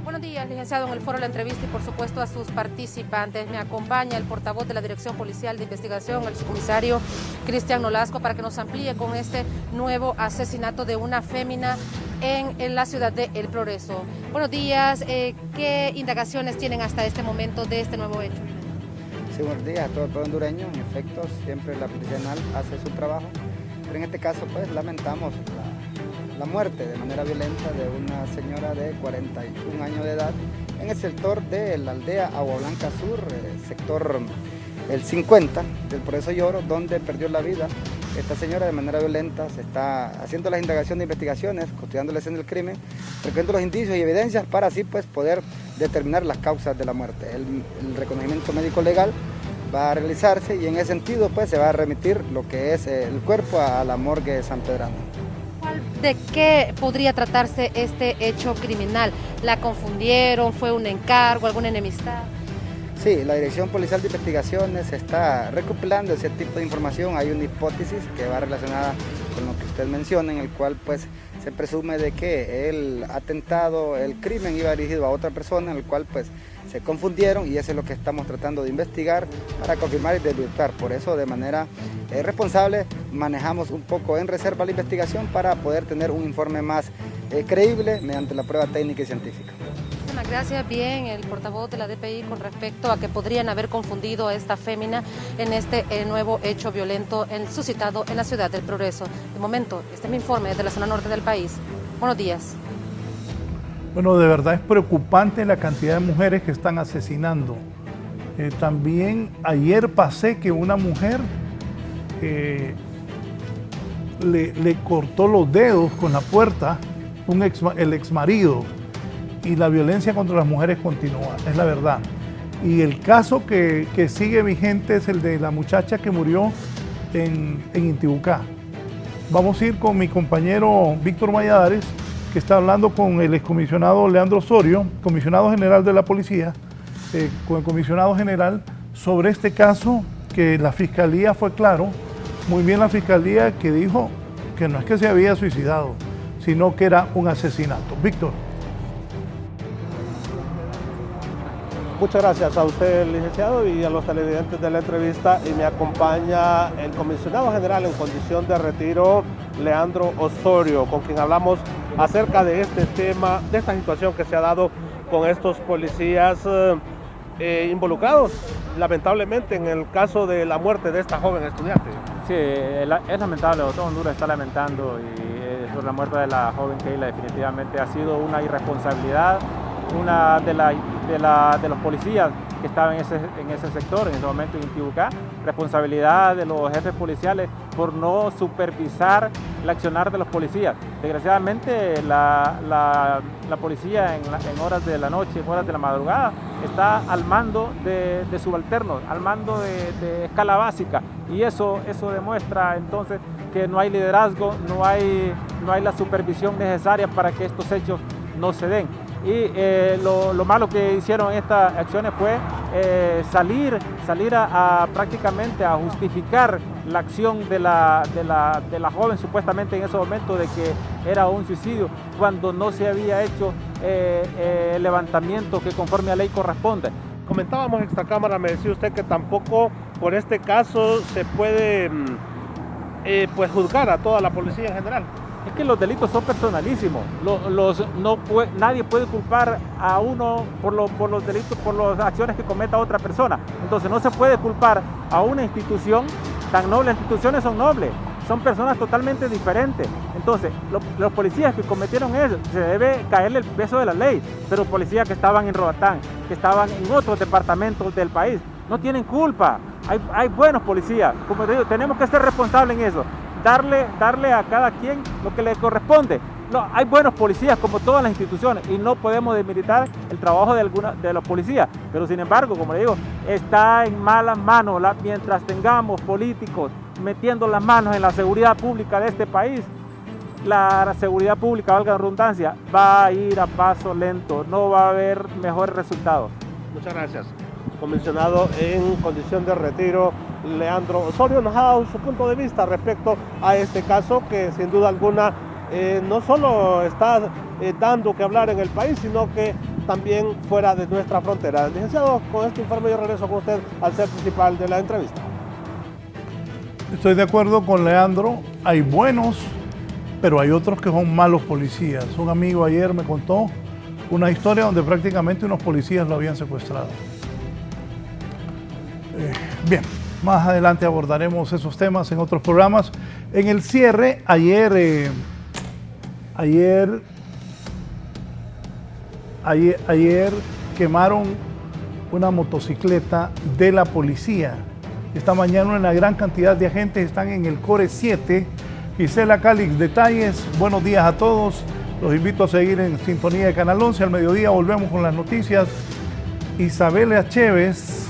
Buenos días, licenciado, en el foro de la entrevista y por supuesto a sus participantes. Me acompaña el portavoz de la Dirección Policial de Investigación, el subcomisario Cristian Nolasco, para que nos amplíe con este nuevo asesinato de una fémina en la ciudad de El Progreso. Buenos días, ¿qué indagaciones tienen hasta este momento de este nuevo hecho? Sí, buenos días a todo el pueblo hondureño. En efecto, siempre la Policía Nacional hace su trabajo, pero en este caso pues lamentamos la muerte de manera violenta de una señora de 41 años de edad en el sector de la aldea Agua Blanca Sur, sector el 50 del Progreso Lloro, donde perdió la vida esta señora de manera violenta. Se está haciendo las indagaciones de investigaciones, custodiando la escena del crimen, recogiendo los indicios y evidencias para así pues poder determinar las causas de la muerte. El reconocimiento médico legal va a realizarse y en ese sentido pues se va a remitir lo que es el cuerpo a la morgue de San Pedrano. ¿De qué podría tratarse este hecho criminal? ¿La confundieron? ¿Fue un encargo? ¿Alguna enemistad? Sí, la Dirección Policial de Investigaciones está recopilando ese tipo de información. Hay una hipótesis que va relacionada con lo que usted menciona, en el cual pues se presume de que el atentado, el crimen iba dirigido a otra persona, en el cual pues se confundieron, y eso es lo que estamos tratando de investigar para confirmar y desvirtuar. Por eso, de manera responsable, manejamos un poco en reserva la investigación para poder tener un informe más creíble mediante la prueba técnica y científica. Muchísimas gracias. Bien, el portavoz de la DPI con respecto a que podrían haber confundido a esta fémina en este nuevo hecho violento suscitado en la ciudad del Progreso. De momento, este es mi informe desde la zona norte del país. Buenos días. Bueno, de verdad es preocupante la cantidad de mujeres que están asesinando. También ayer pasé que una mujer le cortó los dedos con la puerta el exmarido, y la violencia contra las mujeres continúa, es la verdad. Y el caso que sigue vigente es el de la muchacha que murió en Intibucá. Vamos a ir con mi compañero Víctor Valladares, que está hablando con el excomisionado Leandro Osorio, comisionado general de la policía, con el comisionado general sobre este caso, que la fiscalía fue claro, muy bien la fiscalía, que dijo que no es que se había suicidado, sino que era un asesinato. Víctor. Muchas gracias a usted, licenciado, y a los televidentes de la entrevista. Y me acompaña el comisionado general en condición de retiro, Leandro Osorio, con quien hablamos acerca de este tema, de esta situación que se ha dado con estos policías involucrados, lamentablemente, en el caso de la muerte de esta joven estudiante. Sí, es lamentable, todo Honduras está lamentando y sobre la muerte de la joven Keila definitivamente ha sido una irresponsabilidad, una de los policías que estaban en ese sector, en ese momento en Intibucá, responsabilidad de los jefes policiales por no supervisar el accionar de los policías. Desgraciadamente la policía en horas de la noche, en horas de la madrugada, está al mando de subalternos, al mando de escala básica, y eso demuestra entonces que no hay liderazgo, no hay la supervisión necesaria para que estos hechos no se den. Y lo malo que hicieron estas acciones fue salir prácticamente a justificar la acción de la joven supuestamente en ese momento de que era un suicidio, cuando no se había hecho el levantamiento que conforme a ley corresponde. Comentábamos extra cámara, me decía usted que tampoco por este caso se puede pues juzgar a toda la policía en general. Es que los delitos son personalísimos. Nadie puede culpar a uno por los delitos, por las acciones que cometa otra persona. Entonces no se puede culpar a una institución tan noble. Las instituciones son nobles, son personas totalmente diferentes. Entonces los policías que cometieron eso, se debe caerle el peso de la ley. Pero policías que estaban en Roatán, que estaban en otros departamentos del país, no tienen culpa. Hay buenos policías. Como te digo, tenemos que ser responsables en eso. Darle a cada quien lo que le corresponde. No, hay buenos policías como todas las instituciones y no podemos demeritar el trabajo de los policías, pero sin embargo, como le digo, está en malas manos. Mientras tengamos políticos metiendo las manos en la seguridad pública de este país, la seguridad pública, valga la redundancia, va a ir a paso lento, no va a haber mejores resultados. Muchas gracias. Comisionado en condición de retiro, Leandro Osorio, nos ha dado su punto de vista respecto a este caso que sin duda alguna no solo está dando que hablar en el país, sino que también fuera de nuestra frontera. Licenciado, con este informe yo regreso con usted al set principal de la entrevista. Estoy de acuerdo con Leandro, hay buenos, pero hay otros que son malos policías. Un amigo ayer me contó una historia donde prácticamente unos policías lo habían secuestrado. Bien, más adelante abordaremos esos temas en otros programas. En el cierre, ayer quemaron una motocicleta de la policía. Esta mañana una gran cantidad de agentes están en el Core 7. Gisela Calix, detalles. Buenos días a todos. Los invito a seguir en sintonía de Canal 11. Al mediodía volvemos con las noticias. Isabela Chévez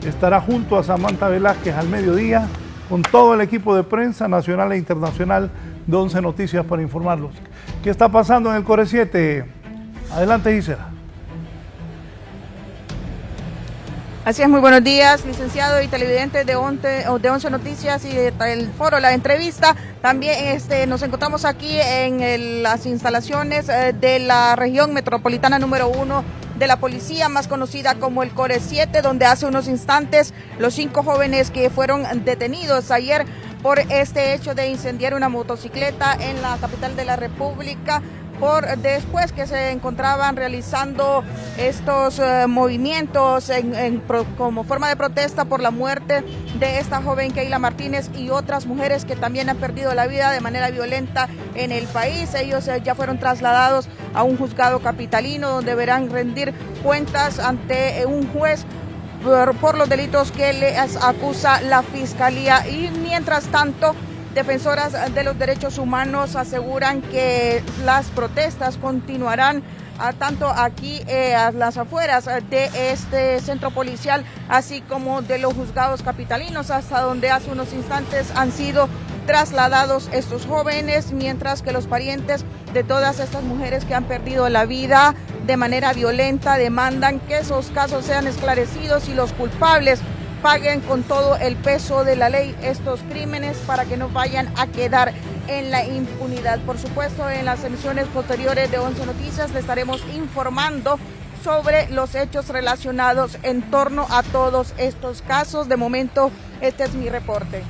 estará junto a Samantha Velázquez al mediodía con todo el equipo de prensa nacional e internacional de 11 Noticias para informarlos. ¿Qué está pasando en el Core 7? Adelante, Gisela. Así es, muy buenos días, licenciado y televidentes de 11 Noticias y del foro La Entrevista. También nos encontramos aquí en las instalaciones de la región metropolitana número 1 de la policía, más conocida como el Core 7, donde hace unos instantes los 5 jóvenes que fueron detenidos ayer por este hecho de incendiar una motocicleta en la capital de la República, después que se encontraban realizando estos movimientos como forma de protesta por la muerte de esta joven Keila Martínez y otras mujeres que también han perdido la vida de manera violenta en el país. Ellos ya fueron trasladados a un juzgado capitalino donde deberán rendir cuentas ante un juez por los delitos que les acusa la fiscalía. Y mientras tanto, defensoras de los derechos humanos aseguran que las protestas continuarán tanto aquí a las afueras de este centro policial, así como de los juzgados capitalinos, hasta donde hace unos instantes han sido trasladados estos jóvenes, mientras que los parientes de todas estas mujeres que han perdido la vida de manera violenta demandan que esos casos sean esclarecidos y los culpables paguen con todo el peso de la ley estos crímenes para que no vayan a quedar en la impunidad. Por supuesto, en las emisiones posteriores de 11 Noticias le estaremos informando sobre los hechos relacionados en torno a todos estos casos. De momento, este es mi reporte.